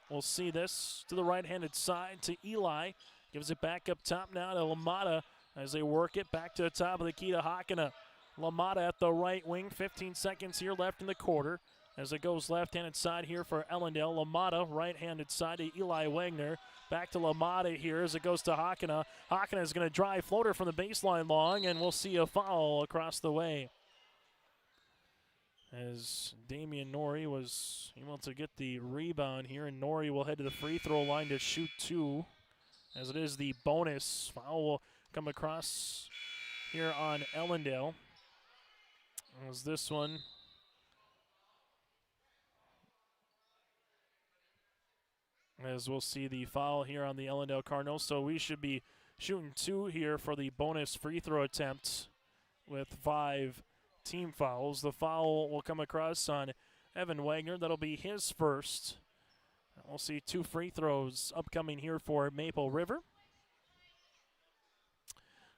will see this to the right-handed side to Eli. Gives it back up top now to LaMotta as they work it back to the top of the key to Hakana. LaMotta at the right wing. 15 seconds here left in the quarter as it goes left-handed side here for Ellendale. LaMotta right-handed side to Eli Wagner. Back to LaMotta here as it goes to Hakana. Hakana is going to drive floater from the baseline long, and we'll see a foul across the way. As Damian Norrie was able to get the rebound here, and Norrie will head to the free throw line to shoot 2. As it is the bonus. Foul will come across here on Ellendale. As this one as we'll see the foul here on the Ellendale Cardinals. So we should be shooting 2 here for the bonus free throw attempt with 5 team fouls. The foul will come across on Evan Wagner. That'll be his first. We'll see 2 free throws upcoming here for Maple River.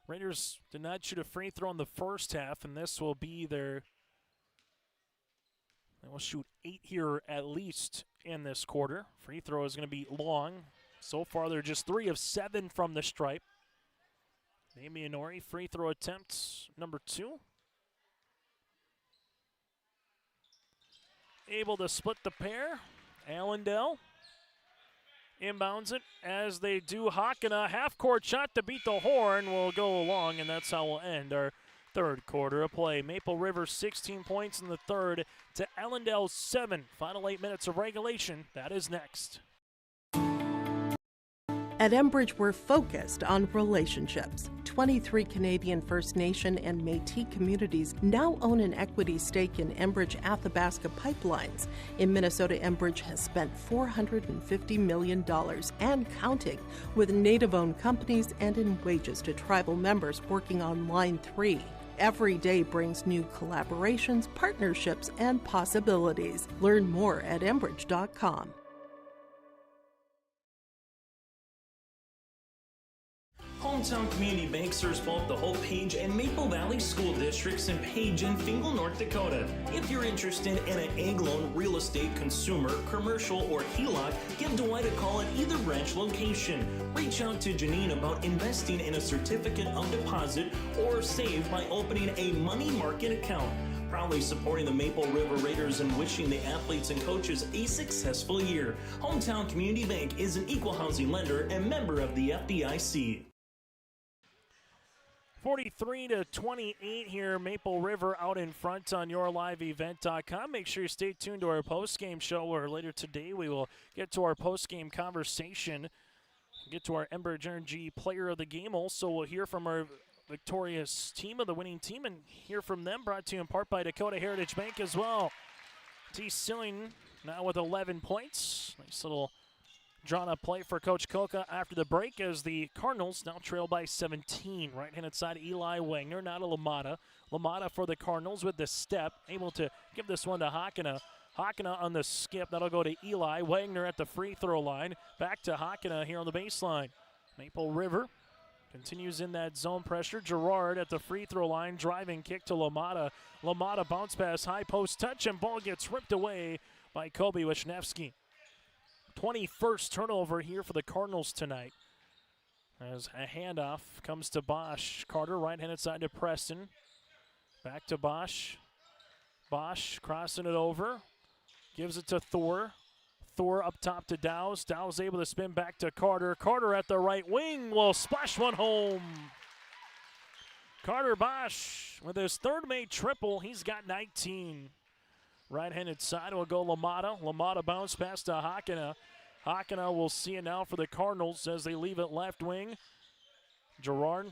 Raiders did not shoot a free throw in the first half, and this will be their... They will shoot 8 here at least in this quarter. Free throw is going to be long. So far, they're just 3 of 7 from the stripe. Damian Norrie, free throw attempt number 2. Able to split the pair. Allendale inbounds it as they do. Hakana, half-court shot to beat the horn will go along, and that's how we'll end our third quarter of play. Maple River 16 points in the third to Ellendale 7. Final 8 minutes of regulation. That is next. At Enbridge, we're focused on relationships. 23 Canadian First Nation and Métis communities now own an equity stake in Enbridge Athabasca Pipelines. In Minnesota, Enbridge has spent $450 million and counting with Native-owned companies and in wages to tribal members working on Line 3. Every day brings new collaborations, partnerships, and possibilities. Learn more at Enbridge.com. Hometown Community Bank serves both the Hope Page and Maple Valley School Districts in Page and Fingal, North Dakota. If you're interested in an ag loan, real estate, consumer, commercial, or HELOC, give Dwight a call at either branch location. Reach out to Janine about investing in a certificate of deposit or save by opening a money market account. Proudly supporting the Maple River Raiders and wishing the athletes and coaches a successful year. Hometown Community Bank is an equal housing lender and member of the FDIC. 43-28 here, Maple River out in front on yourliveevent.com. Make sure you stay tuned to our postgame show, where later today we will get to our postgame conversation, get to our Enbridge Energy Player of the Game. Also, we'll hear from our victorious team of the winning team and hear from them, brought to you in part by Dakota Heritage Bank as well. T. Silling now with 11 points. Nice little drawn-up play for Coach Koka after the break as the Cardinals now trail by 17. Right-handed side, Eli Wagner, now to LaMotta. LaMotta for the Cardinals with the step, able to give this one to Hakana. Hakana on the skip, that'll go to Eli. Wagner at the free throw line. Back to Hakana here on the baseline. Maple River continues in that zone pressure. Gerard at the free throw line, driving kick to LaMotta. LaMotta bounce pass, high post touch, and ball gets ripped away by Kobe Wisniewski. 21st turnover here for the Cardinals tonight. As a handoff comes to Bosch. Carter, right-handed side to Preston. Back to Bosch. Bosch crossing it over. Gives it to Thor. Thor up top to Dowse. Dowse able to spin back to Carter. Carter at the right wing will splash one home. Carter Bosch with his third made triple. He's got 19. Right-handed side will go LaMotta. LaMotta bounce pass to Hakana. Hakana will see it now for the Cardinals as they leave it left wing. Gerard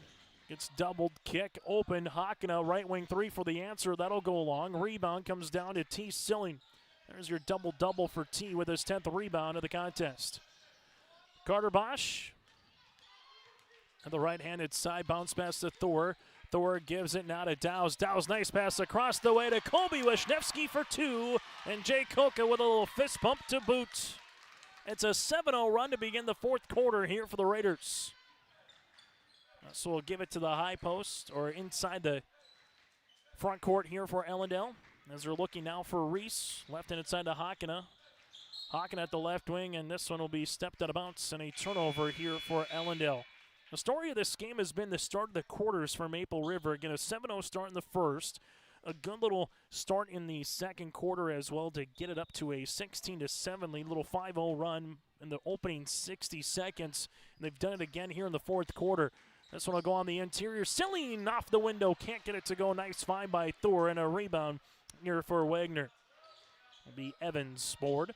gets doubled, kick open. Hakana, right wing 3 for the answer. That'll go long. Rebound comes down to T. Silling. There's your double-double for T with his 10th rebound of the contest. Carter Bosch at the right-handed side, bounce pass to Thor. Thor gives it now to Dowse. Dowse, nice pass across the way to Kobe Wisniewski for 2. And Jay Koka with a little fist pump to boot. It's a 7-0 run to begin the fourth quarter here for the Raiders. So we'll give it to the high post or inside the front court here for Ellendale. As they're looking now for Reese. Left and inside to Hakana. Hakana at the left wing, and this one will be stepped out of bounds and a turnover here for Ellendale. The story of this game has been the start of the quarters for Maple River. Again, a 7-0 start in the first. A good little start in the second quarter as well to get it up to a 16-7 lead, little 5-0 run in the opening 60 seconds. And they've done it again here in the fourth quarter. This one will go on the interior. Silling off the window. Can't get it to go. Nice find by Thor and a rebound here for Wagner. It'll be Evans' board.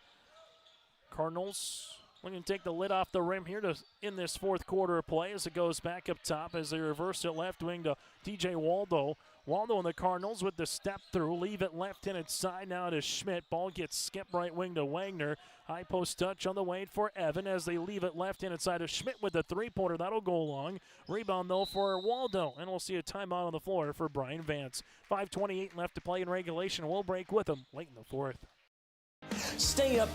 Cardinals looking to take the lid off the rim here in this fourth quarter of play as it goes back up top as they reverse it left wing to DJ Waldo. Waldo and the Cardinals with the step through. Leave it left-handed side now to Schmidt. Ball gets skipped right wing to Wagner. High post touch on the way for Evan as they leave it left-handed side to Schmidt with the three-pointer. That'll go long. Rebound, though, for Waldo. And we'll see a timeout on the floor for Brian Vance. 5:28 left to play in regulation. We'll break with them late in the fourth. Stay up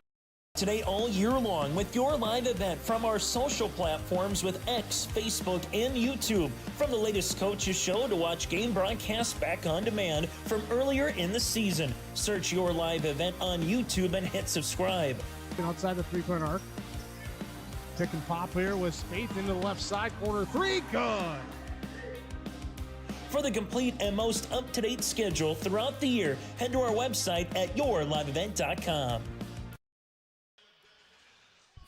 today all year long with your live event from our social platforms with X, Facebook, and YouTube. From the latest coaches show to watch game broadcasts back on demand from earlier in the season. Search your live event on YouTube and hit subscribe. Outside the three-point arc. Pick and pop here with Spaeth into the left side. Corner three, good. For the complete and most up-to-date schedule throughout the year, head to our website at yourliveevent.com.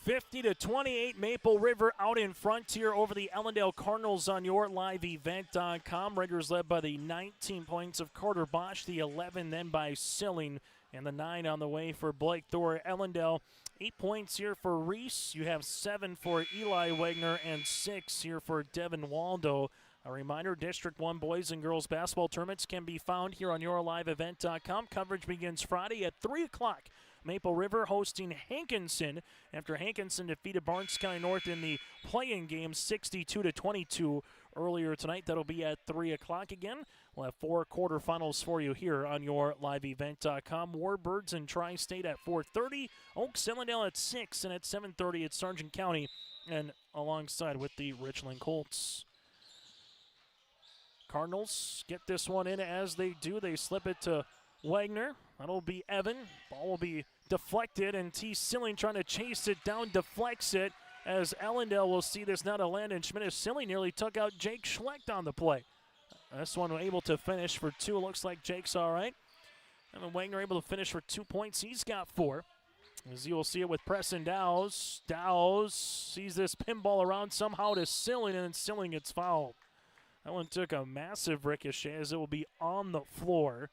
50-28, Maple River out in front here over the Ellendale Cardinals on yourliveevent.com. Raiders led by the 19 points of Carter Bosch, the 11 then by Silling, and the 9 on the way for Blake Thor. Ellendale, 8 points here for Reese. You have 7 for Eli Wagner and 6 here for Devin Waldo. A reminder, District 1 boys and girls basketball tournaments can be found here on yourliveevent.com. Coverage begins Friday at 3 o'clock. Maple River hosting Hankinson after Hankinson defeated Barnes County North in the play-in game 62-22 earlier tonight. That'll be at 3 o'clock again. We'll have 4 quarterfinals for you here on yourliveevent.com. Warbirds and Tri-State at 4:30. Oaks Ellendale at 6, and at 7:30 at Sargent County, and alongside with the Richland Colts. Cardinals get this one in as they do. They slip it to Wagner. That'll be Evan. Ball will be deflected, and T. Silling trying to chase it down, deflects it, as Ellendale will see this now to Landon Schmidt as Silling nearly took out Jake Schlecht on the play. This one able to finish for 2. Looks like Jake's all right. And then Wagner able to finish for 2 points. He's got 4. As you will see it with Preston Dowse. Dowse sees this pinball around somehow to Silling, and then Silling gets fouled. That one took a massive ricochet as it will be on the floor.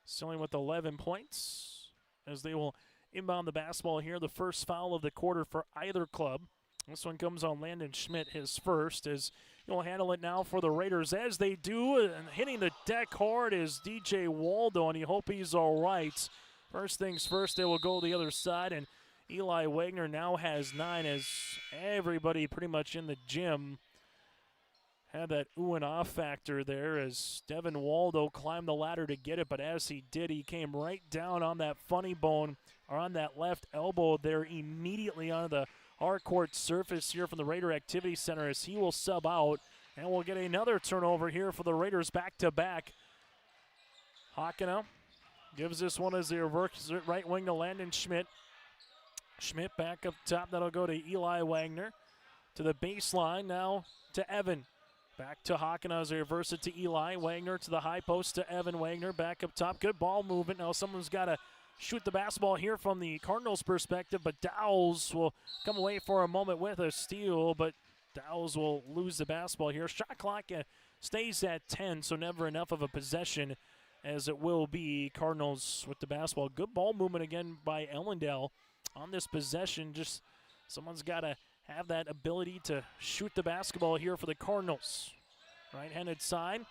Silling with 11 points as they will inbound the basketball here. The first foul of the quarter for either club. This one comes on Landon Schmidt, his first, as he'll handle it now for the Raiders as they do. And hitting the deck hard is DJ Waldo, and you hope he's all right. First things first, they will go the other side, and Eli Wagner now has 9 as everybody pretty much in the gym had that ooh and ah factor there as Devin Waldo climbed the ladder to get it, but as he did, he came right down on that funny bone or on that left elbow there immediately onto the hard court surface here from the Raider Activity Center as he will sub out, and we'll get another turnover here for the Raiders back-to-back. Hakana gives this one as they reverse it right wing to Landon Schmidt. Schmidt back up top. That'll go to Eli Wagner. To the baseline now to Evan. Back to Hakana as they reverse it to Eli. Wagner to the high post to Evan Wagner. Back up top. Good ball movement. Now someone's got to shoot the basketball here from the Cardinals' perspective, but Dowles will come away for a moment with a steal, but Dowles will lose the basketball here. Shot clock stays at 10, so never enough of a possession as it will be Cardinals with the basketball. Good ball movement again by Ellendale on this possession. Just someone's got to have that ability to shoot the basketball here for the Cardinals. Right-handed side.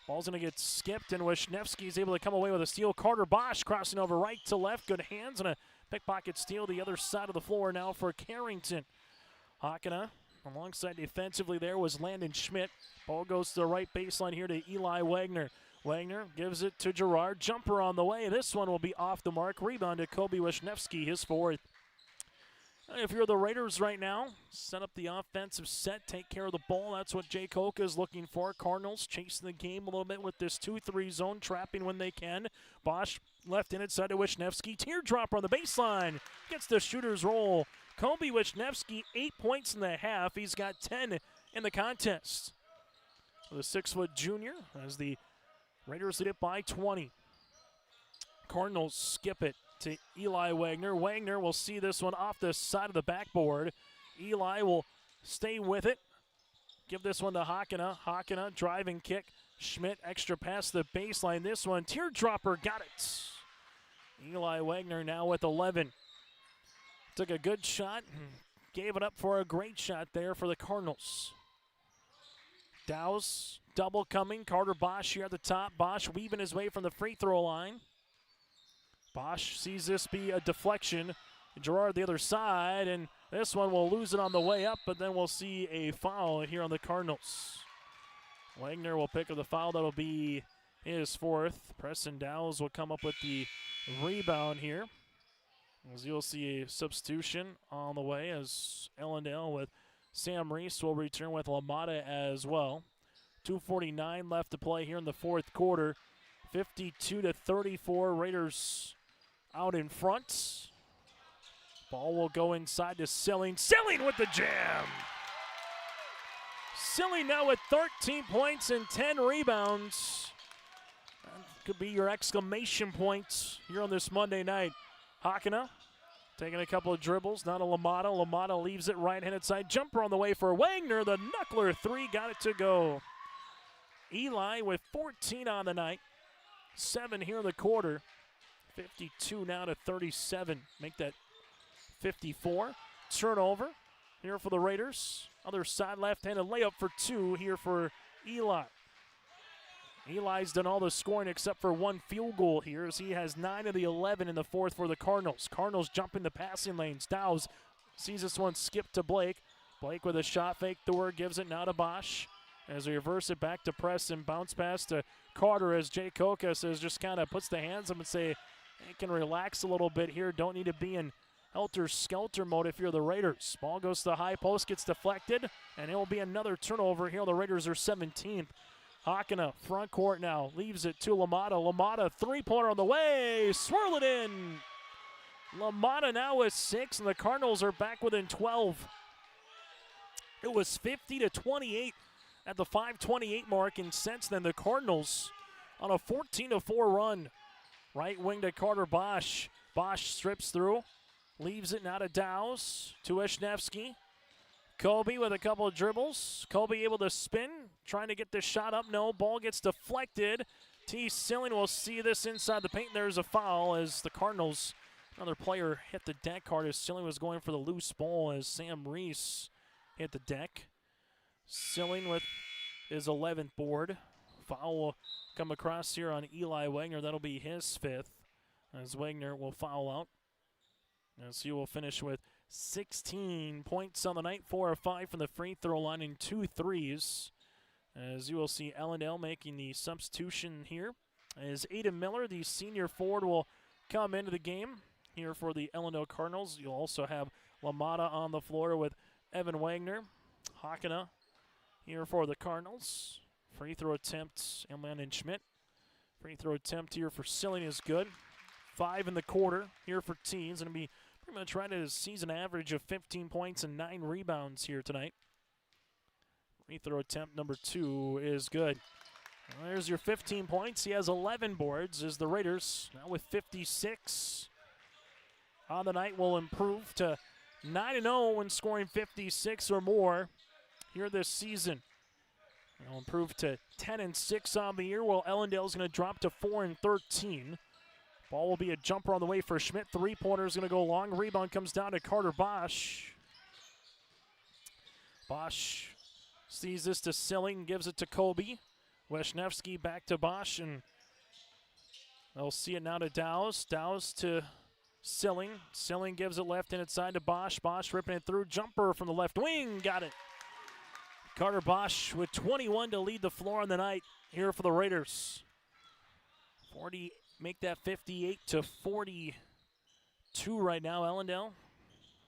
Ball's going to get skipped, and Wisniewski's able to come away with a steal. Carter Bosch crossing over right to left. Good hands and a pickpocket steal the other side of the floor now for Carrington. Hakana alongside defensively there was Landon Schmidt. Ball goes to the right baseline here to Eli Wagner. Wagner gives it to Gerard. Jumper on the way. This one will be off the mark. Rebound to Kobe Wisniewski, his fourth. If you're the Raiders right now, set up the offensive set, take care of the ball. That's what Jay Koka is looking for. Cardinals chasing the game a little bit with this 2-3 zone, trapping when they can. Bosch left in inside to Wisniewski. Teardropper on the baseline. Gets the shooter's roll. Kobe Wisniewski, 8 points in the half. He's got 10 in the contest. The 6-foot junior as the Raiders lead it by 20. Cardinals skip it to Eli Wagner. Wagner will see this one off the side of the backboard. Eli will stay with it. Give this one to Hakana. Hakana, driving kick. Schmidt, extra pass to the baseline. This one, teardropper, got it. Eli Wagner now with 11. Took a good shot and gave it up for a great shot there for the Cardinals. Dow's double coming. Carter Bosch here at the top. Bosch weaving his way from the free throw line. Bosch sees this be a deflection. Gerard the other side, and this one will lose it on the way up, but then we'll see a foul here on the Cardinals. Wagner will pick up the foul. That'll be his fourth. Preston Dow's will come up with the rebound here. As you'll see a substitution on the way as Ellendale with Sam Reese will return with LaMotta as well. 2:49 left to play here in the fourth quarter. 52-34, Raiders out in front. Ball will go inside to Silling. Silling with the jam. Silling now with 13 points and 10 rebounds. That could be your exclamation points here on this Monday night. Hakana taking a couple of dribbles. Now to LaMotta. LaMotta leaves it right-handed side. Jumper on the way for Wagner. The knuckler three got it to go. Eli with 14 on the night. 7 here in the quarter. 52 now to 37. Make that 54. Turnover here for the Raiders. Other side left-handed layup for 2 here for Eli. Eli's done all the scoring except for 1 field goal here as he has 9 of the 11 in the fourth for the Cardinals. Cardinals jumping the passing lanes. Dow's sees this one skip to Blake. Blake with a shot fake. Thor gives it now to Bosch. As we reverse it back to Preston, bounce pass to Carter as Jay Koka says just kind of puts the hands up and say, they can relax a little bit here. Don't need to be in helter-skelter mode if you're the Raiders. Ball goes to the high post, gets deflected, and it will be another turnover here. The Raiders are 17th. Hakana, front court now, leaves it to LaMotta. LaMotta, three-pointer on the way, swirl it in. LaMotta now with 6, and the Cardinals are back within 12. It was 50-28 at the 5:28 mark, and since then the Cardinals on a 14-4 run. Right wing to Carter Bosch. Bosch strips through, leaves it now to Dow's, to Wisniewski. Kobe with a couple of dribbles. Kobe able to spin, trying to get this shot up. No, ball gets deflected. T. Silling will see this inside the paint. There's a foul as the Cardinals, another player hit the deck hard as Silling was going for the loose ball as Sam Reese hit the deck. Silling with his 11th board. Foul will come across here on Eli Wagner. That'll be his 5th as Wagner will foul out. As he will finish with 16 points on the night, 4 of 5 from the free throw line and 2 threes. As you will see Ellendale making the substitution here. As Aiden Miller, the senior forward, will come into the game here for the Ellendale Cardinals. You'll also have LaMotta on the floor with Evan Wagner. Hakana here for the Cardinals. Free throw attempt, and Schmidt. Free throw attempt here for Silling is good. 5 in the quarter here for Teens. Going to be pretty much right at his season average of 15 points and 9 rebounds here tonight. Free throw attempt number 2 is good. Well, there's your 15 points. He has 11 boards as the Raiders now with 56 on the night will improve to 9-0 when scoring 56 or more here this season. They'll improve to 10-6 on the year, while Ellendale's going to drop to 4-13. Ball will be a jumper on the way for Schmidt. Three-pointer is going to go long. Rebound comes down to Carter Bosch. Bosch sees this to Silling, gives it to Kobe. Wisniewski back to Bosch, and they'll see it now to Dow's. Dow's to Silling. Silling gives it left-handed side to Bosch. Bosch ripping it through. Jumper from the left wing. Got it. Carter Bosch with 21 to lead the floor on the night here for the Raiders. 40, make that 58-42 right now, Ellendale.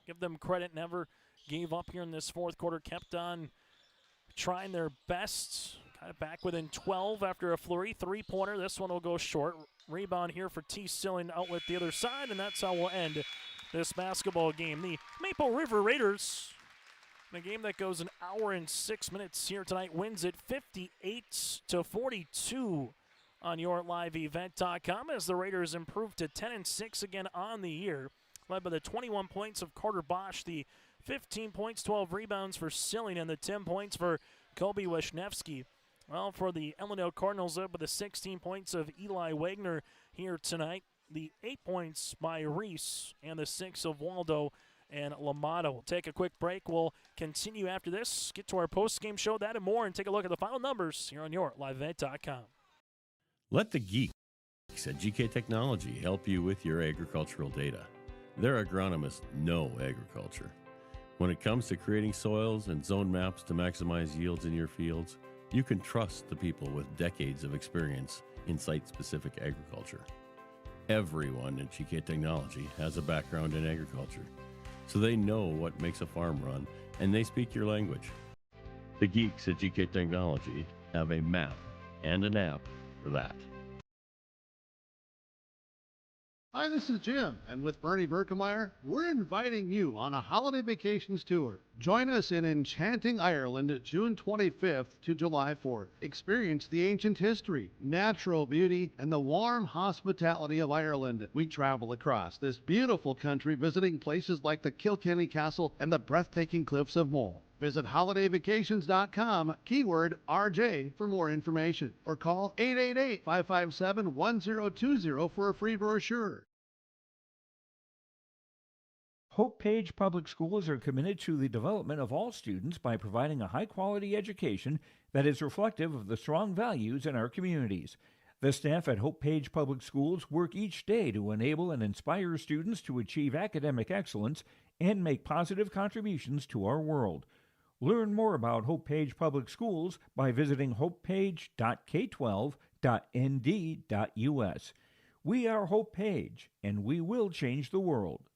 give them credit, never gave up here in this fourth quarter, kept on trying their best. Got it back within 12 after a flurry. Three-pointer. This one will go short. Rebound here for T. Silling out with the other side, and that's how we'll end this basketball game. The Maple River Raiders, in a game that goes an hour and 6 minutes here tonight, wins it 58-42 on YourLiveEvent.com as the Raiders improve to 10-6 again on the year, led by the 21 points of Carter Bosch, the 15 points, 12 rebounds for Silling, and the 10 points for Kobe Wisniewski. Well, for the Ellendale Cardinals, up with the 16 points of Eli Wagner here tonight, the 8 points by Reese, and the 6 of Waldo and Lamada. We'll take a quick break. We'll continue after this, get to our post-game show, that and more, and take a look at the final numbers here on YourLiveEvent.com. Let the geeks at GK Technology help you with your agricultural data. Their agronomists know agriculture. When it comes to creating soils and zone maps to maximize yields in your fields, you can trust the people with decades of experience in site-specific agriculture. Everyone at GK Technology has a background in agriculture, so they know what makes a farm run, and they speak your language. The geeks at GK Technology have a map and an app for that. Hi, this is Jim, and with Bernie Berkemeyer, we're inviting you on a holiday vacations tour. Join us in enchanting Ireland June 25th to July 4th. Experience the ancient history, natural beauty, and the warm hospitality of Ireland. We travel across this beautiful country visiting places like the Kilkenny Castle and the breathtaking cliffs of Moll. Visit holidayvacations.com, keyword RJ, for more information, or call 888-557-1020 for a free brochure. Hope Page Public Schools are committed to the development of all students by providing a high-quality education that is reflective of the strong values in our communities. The staff at Hope Page Public Schools work each day to enable and inspire students to achieve academic excellence and make positive contributions to our world. Learn more about Hope Page Public Schools by visiting hopepage.k12.nd.us. We are Hope Page, and we will change the world.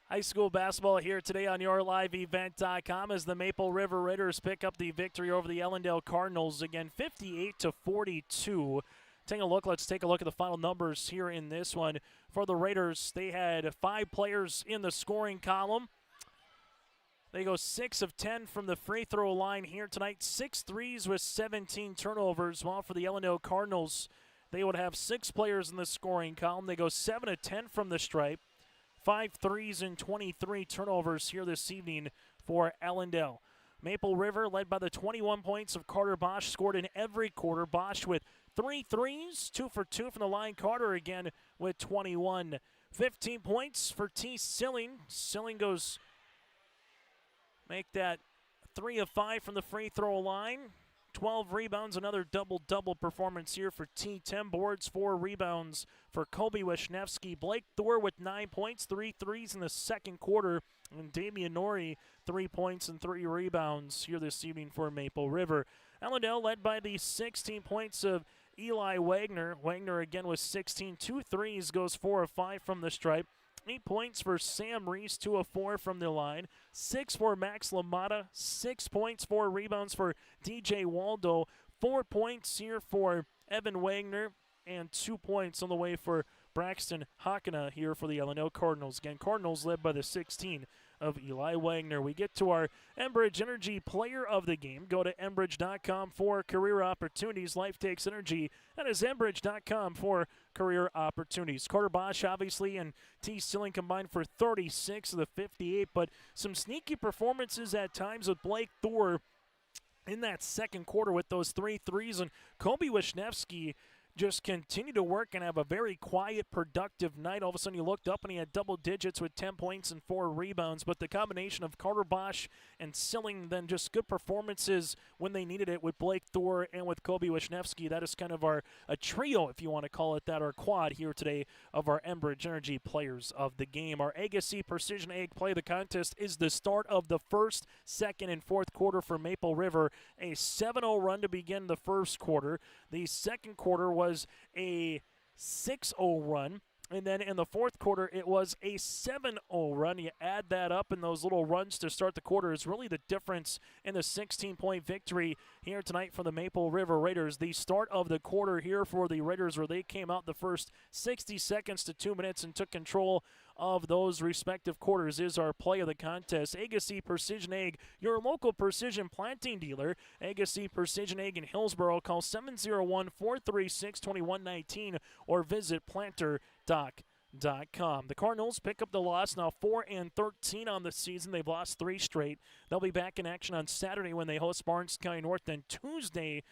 High school basketball here today on YourLiveEvent.com as the Maple River Raiders pick up the victory over the Ellendale Cardinals again, 58-42. Let's take a look at the final numbers here in this one. For the Raiders, they had 5 players in the scoring column. They go 6 of 10 from the free throw line here tonight. 6 threes with 17 turnovers. While for the Ellendale Cardinals, they would have 6 players in the scoring column. They go 7 of 10 from the stripe. 5 threes and 23 turnovers here this evening for Ellendale. Maple River, led by the 21 points of Carter Bosch, scored in every quarter. Bosch with 3 threes, 2 for 2 from the line. Carter again with 21. 15 points for T. Silling. Silling goes make that 3 of 5 from the free throw line. 12 rebounds, another double-double performance here for T. 10 boards, 4 rebounds for Kobe Wisniewski. Blake Thor with 9 points, 3 threes in the second quarter. And Damian Norrie, 3 points and 3 rebounds here this evening for Maple River. Ellendale led by the 16 points of Eli Wagner. Wagner again with 16, 2 threes, goes 4 of 5 from the stripe. 8 points for Sam Reese, 2 of 4 from the line. 6 for Max Lamada, 6 points, 4 rebounds for DJ Waldo. 4 points here for Evan Wagner, and 2 points on the way for Braxton Hockena here for the Ellendale Cardinals. Again, Cardinals led by the 16 of Eli Wagner. We get to our Enbridge Energy Player of the Game. Go to Enbridge.com for career opportunities. Life takes energy. That is Enbridge.com for career opportunities. Carter Bosch, obviously, and T. Silling combined for 36 of the 58, but some sneaky performances at times with Blake Thor in that second quarter with those 3 threes, and Kobe Wisniewski just continued to work and have a very quiet, productive night. All of a sudden, he looked up and he had double digits with 10 points and 4 rebounds. But the combination of Carter Bosch and Silling, then just good performances when they needed it with Blake Thor and with Kobe Wisniewski. That is kind of a trio, if you want to call it that, our quad here today of our Enbridge Energy Players of the Game. Our Agassi Precision Egg Play of the Contest is the start of the first, second, and fourth quarter for Maple River. A 7-0 run to begin the first quarter. The second quarter was a 6-0 run And then in the fourth quarter, it was a 7-0 run. You add that up, and those little runs to start the quarter is really the difference in the 16-point victory here tonight for the Maple River Raiders. The start of the quarter here for the Raiders, where they came out the first 60 seconds to 2 minutes and took control of those respective quarters, is our play of the contest. Agassi Precision Ag, your local precision planting dealer. Agassi Precision Ag in Hillsboro. Call 701-436-2119 or visit planterdoc.com. The Cardinals pick up the loss, now 4-13 on the season. They've lost 3 straight. They'll be back in action on Saturday when they host Barnes County North. Then Tuesday,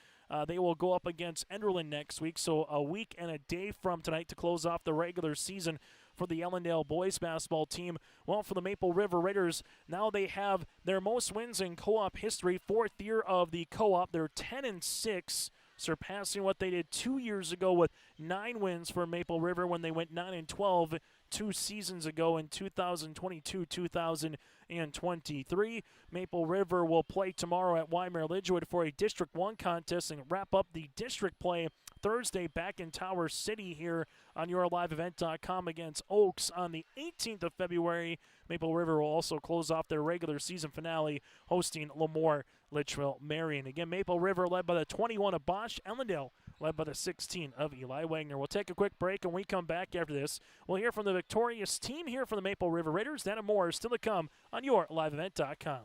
they will go up against Enderlin next week. So a week and a day from tonight to close off the regular season for the Ellendale boys basketball team. Well, for the Maple River Raiders, now they have their most wins in co-op history, 4th year of the co-op. They're 10-6, surpassing what they did 2 years ago with 9 wins for Maple River when they went 9-12 2 seasons ago in 2022-2023. Maple River will play tomorrow at Weimar Lidgewood for a District 1 contest and wrap up the district play Thursday back in Tower City here on YourLiveEvent.com against Oaks on the 18th of February. Maple River will also close off their regular season finale hosting Lemoore Litchfield Marion. Again, Maple River led by the 21 of Bosch. Ellendale led by the 16 of Eli Wagner. We'll take a quick break, and when we come back after this, we'll hear from the victorious team here from the Maple River Raiders. That and more is still to come on YourLiveEvent.com.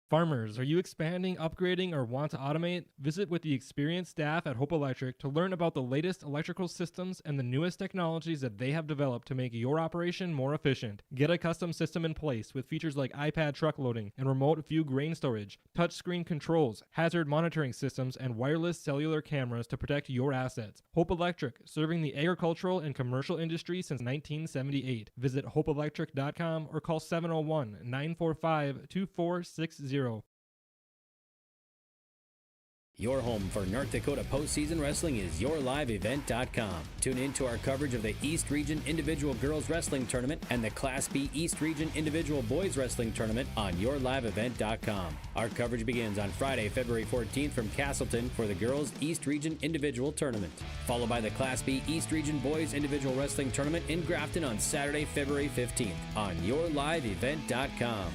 Farmers, are you expanding, upgrading, or want to automate? Visit with the experienced staff at Hope Electric to learn about the latest electrical systems and the newest technologies that they have developed to make your operation more efficient. Get a custom system in place with features like iPad truck loading and remote view grain storage, touchscreen controls, hazard monitoring systems, and wireless cellular cameras to protect your assets. Hope Electric, serving the agricultural and commercial industry since 1978. Visit hopeelectric.com or call 701-945-2460. Your home for North Dakota postseason wrestling is YourLiveEvent.com. Tune in to our coverage of the East Region Individual Girls Wrestling Tournament and the Class B East Region Individual Boys Wrestling Tournament on YourLiveEvent.com. Our coverage begins on Friday, February 14th from Castleton for the Girls East Region Individual Tournament, followed by the Class B East Region Boys Individual Wrestling Tournament in Grafton on Saturday, February 15th on YourLiveEvent.com.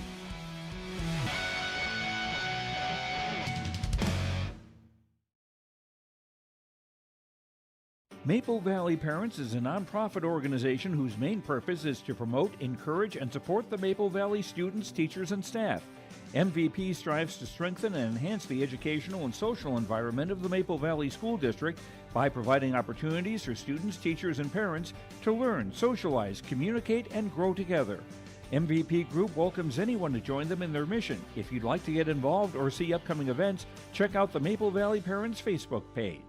Maple Valley Parents is a nonprofit organization whose main purpose is to promote, encourage, and support the Maple Valley students, teachers, and staff. MVP strives to strengthen and enhance the educational and social environment of the Maple Valley School District by providing opportunities for students, teachers, and parents to learn, socialize, communicate, and grow together. MVP Group welcomes anyone to join them in their mission. If you'd like to get involved or see upcoming events, check out the Maple Valley Parents Facebook page.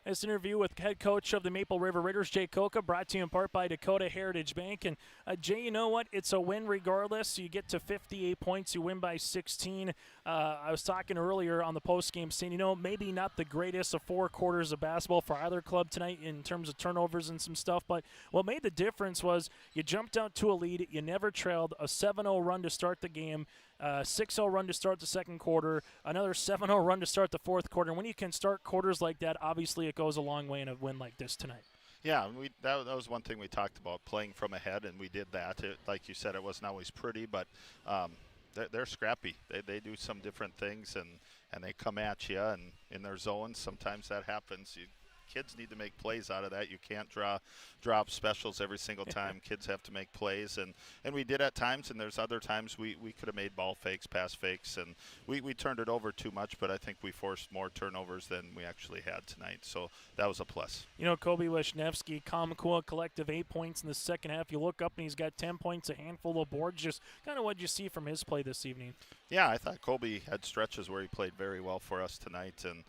This interview with head coach of the Maple River Raiders, Jay Coca, brought to you in part by Dakota Heritage Bank. And Jay, you know what? It's a win regardless. You get to 58 points. You win by 16. I was talking earlier on the postgame saying, maybe not the greatest of 4 quarters of basketball for either club tonight in terms of turnovers and some stuff. But what made the difference was you jumped out to a lead. You never trailed. A 7-0 run to start the game. 6-0 run to start the second quarter, another 7-0 run to start the fourth quarter. And when you can start quarters like that, obviously it goes a long way in a win like this tonight. Yeah, that was one thing we talked about, playing from ahead, and we did that. Like you said, it wasn't always pretty, but they're scrappy. They do some different things, and they come at you, and in their zones, sometimes that happens. Kids need to make plays out of that. You can't drop specials every single time. Kids have to make plays, and we did at times, and there's other times we could have made ball fakes, pass fakes, and we turned it over too much, but I think we forced more turnovers than we actually had tonight, so that was a plus. Kobe Wisniewski, calm, cool, collective 8 points in the second half. You look up and he's got 10 points, a handful of boards. Just kind of what you see from his play this evening. Yeah, I thought Kobe had stretches where he played very well for us tonight, and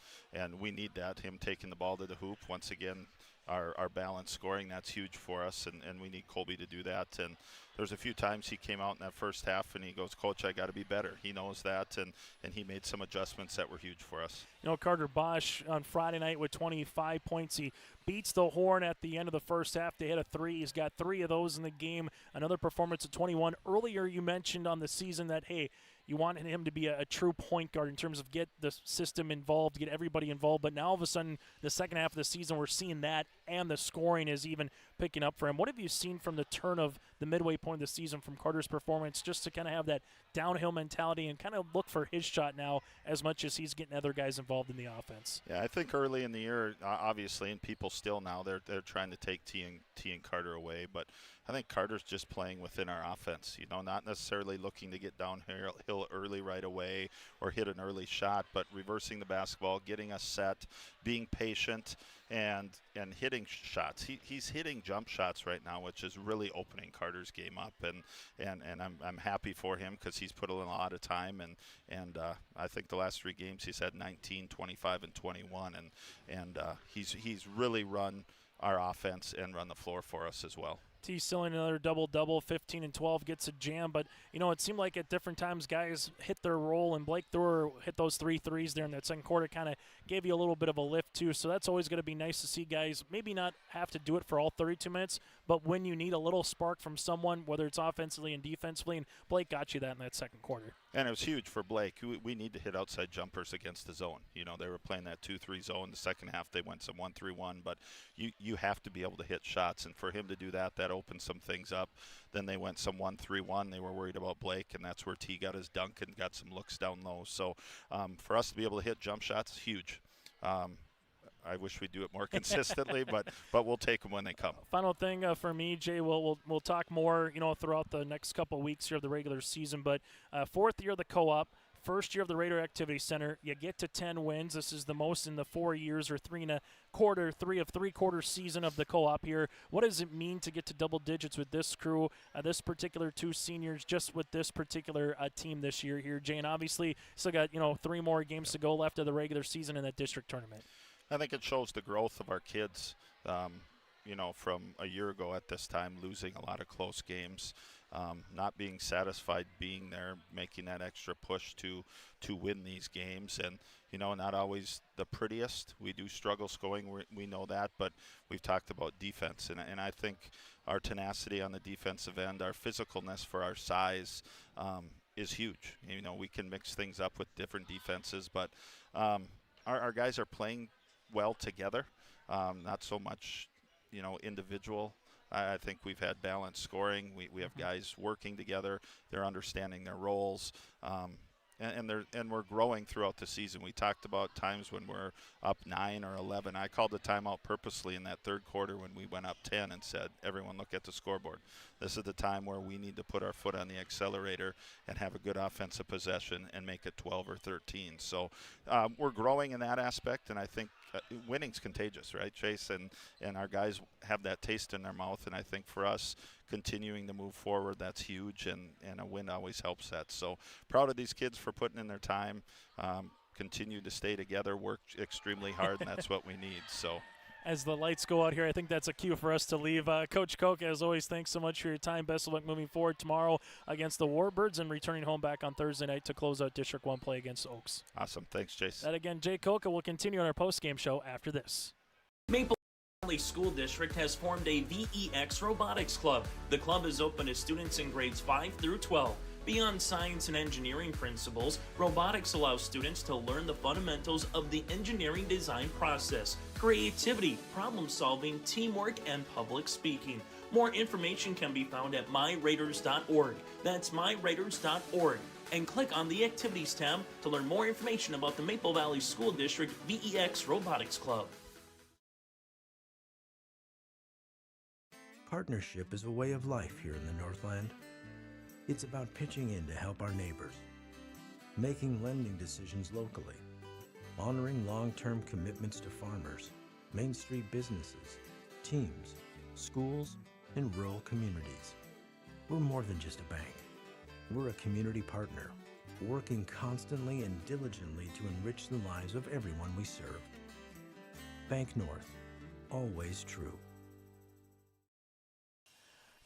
we need that, him taking the ball to the hoop. Once again, our balanced scoring, that's huge for us, and we need Kobe to do that. And there's a few times he came out in that first half and he goes, Coach, I got to be better. He knows that, and he made some adjustments that were huge for us. Carter Bosch on Friday night with 25 points. He beats the horn at the end of the first half. They hit a 3. He's got 3 of those in the game. Another performance of 21. Earlier you mentioned on the season that, hey, you wanted him to be a true point guard in terms of get the system involved, get everybody involved. But now all of a sudden, the second half of the season, we're seeing that, and the scoring is even picking up for him. What have you seen from the turn of the midway point of the season from Carter's performance, just to kind of have that downhill mentality and kind of look for his shot now as much as he's getting other guys involved in the offense? Yeah, I think early in the year, obviously, and people still now, they're trying to take T and Carter away, but I think Carter's just playing within our offense, not necessarily looking to get downhill early right away or hit an early shot, but reversing the basketball, getting us set, being patient, and hitting shots. He's hitting jump shots right now, which is really opening Carter's game up, and I'm happy for him because he's put in a lot of time, and I think the last 3 games he's had 19, 25, and 21, and he's really run our offense and run the floor for us as well. T still in another double-double, 15 and 12, gets a jam. But, it seemed like at different times guys hit their role, and Blake Thor hit those 3 threes there in that second quarter, kind of gave you a little bit of a lift too. So that's always going to be nice to see guys maybe not have to do it for all 32 minutes, but when you need a little spark from someone, whether it's offensively and defensively, and Blake got you that in that second quarter. And it was huge for Blake. We need to hit outside jumpers against the zone. They were playing that 2-3 zone. The second half they went some 1-3-1, but you have to be able to hit shots, and for him to do that opened some things up. Then they went some 1-3-1. They were worried about Blake, and that's where T got his dunk and got some looks down low. So for us to be able to hit jump shots is huge. I wish we'd do it more consistently, but we'll take them when they come. Final thing for me, Jay, we'll talk more, throughout the next couple of weeks here of the regular season. But 4th year of the co-op, first year of the Raider Activity Center, you get to 10 wins. This is the most in the 4 years, or 3 of 3/4 season of the co-op here. What does it mean to get to double digits with this crew, this particular 2 seniors, just with this particular team this year here, Jay? And obviously, still got 3 more games to go left of the regular season in that district tournament. I think it shows the growth of our kids, from a year ago at this time, losing a lot of close games, not being satisfied being there, making that extra push to win these games. And, not always the prettiest. We do struggle scoring, we know that, but we've talked about defense. And I think our tenacity on the defensive end, our physicalness for our size is huge. We can mix things up with different defenses, but our guys are playing well together, not so much individual. I think we've had balanced scoring. We have guys working together. They're understanding their roles, and we're growing throughout the season. We talked about times when we're up 9 or 11. I called the timeout purposely in that third quarter when we went up 10 and said, everyone look at the scoreboard. This is the time where we need to put our foot on the accelerator and have a good offensive possession and make it 12 or 13. So we're growing in that aspect, and I think winning's contagious, right, Chase? And our guys have that taste in their mouth, and I think for us, continuing to move forward, that's huge, and a win always helps that. So proud of these kids for putting in their time, continue to stay together, work extremely hard, and that's what we need. So as the lights go out here, I think that's a cue for us to leave. Coach Koch, as always, thanks so much for your time. Best of luck moving forward tomorrow against the Warbirds and returning home back on Thursday night to close out District 1 play against Oaks. Awesome. Thanks, Chase. That again, Jay Koch. We'll continue on our post-game show after this. Maple Valley School District has formed a VEX Robotics Club. The club is open to students in grades 5 through 12. Beyond science and engineering principles, robotics allows students to learn the fundamentals of the engineering design process, creativity, problem solving, teamwork, and public speaking. More information can be found at myraiders.org. That's myraiders.org. And click on the Activities tab to learn more information about the Maple Valley School District VEX Robotics Club. Partnership is a way of life here in the Northland. It's about pitching in to help our neighbors, making lending decisions locally, honoring long-term commitments to farmers, Main Street businesses, teams, schools, and rural communities. We're more than just a bank. We're a community partner, working constantly and diligently to enrich the lives of everyone we serve. Bank North, always true.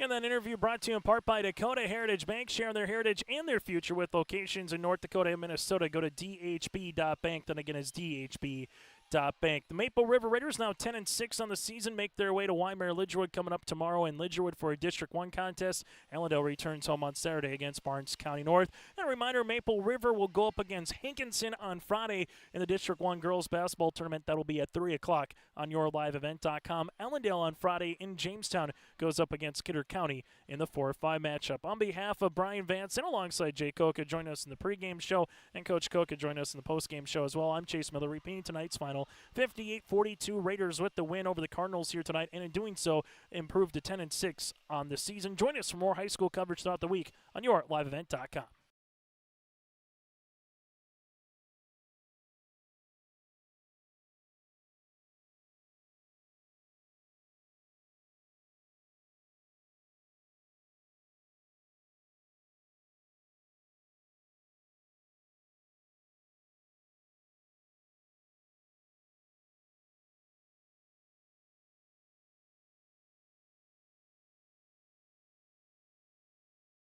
And that interview brought to you in part by Dakota Heritage Bank, sharing their heritage and their future with locations in North Dakota and Minnesota. Go to dhb.bank. Then again, it's dhb.bank. Bank. The Maple River Raiders, now 10-6 on the season, make their way to Wymer-Lidgerwood coming up tomorrow in Lidgerwood for a District 1 contest. Ellendale returns home on Saturday against Barnes County North. And a reminder, Maple River will go up against Hankinson on Friday in the District 1 girls basketball tournament. That will be at 3 o'clock on yourliveevent.com. Ellendale on Friday in Jamestown goes up against Kidder County in the 4-5 matchup. On behalf of Brian Vance and alongside Jay Koka, join us in the pregame show, and Coach Koka join us in the postgame show as well. I'm Chase Miller, repeating tonight's final. 58-42 Raiders with the win over the Cardinals here tonight, and in doing so, improved to 10-6 on the season. Join us for more high school coverage throughout the week on yourliveevent.com.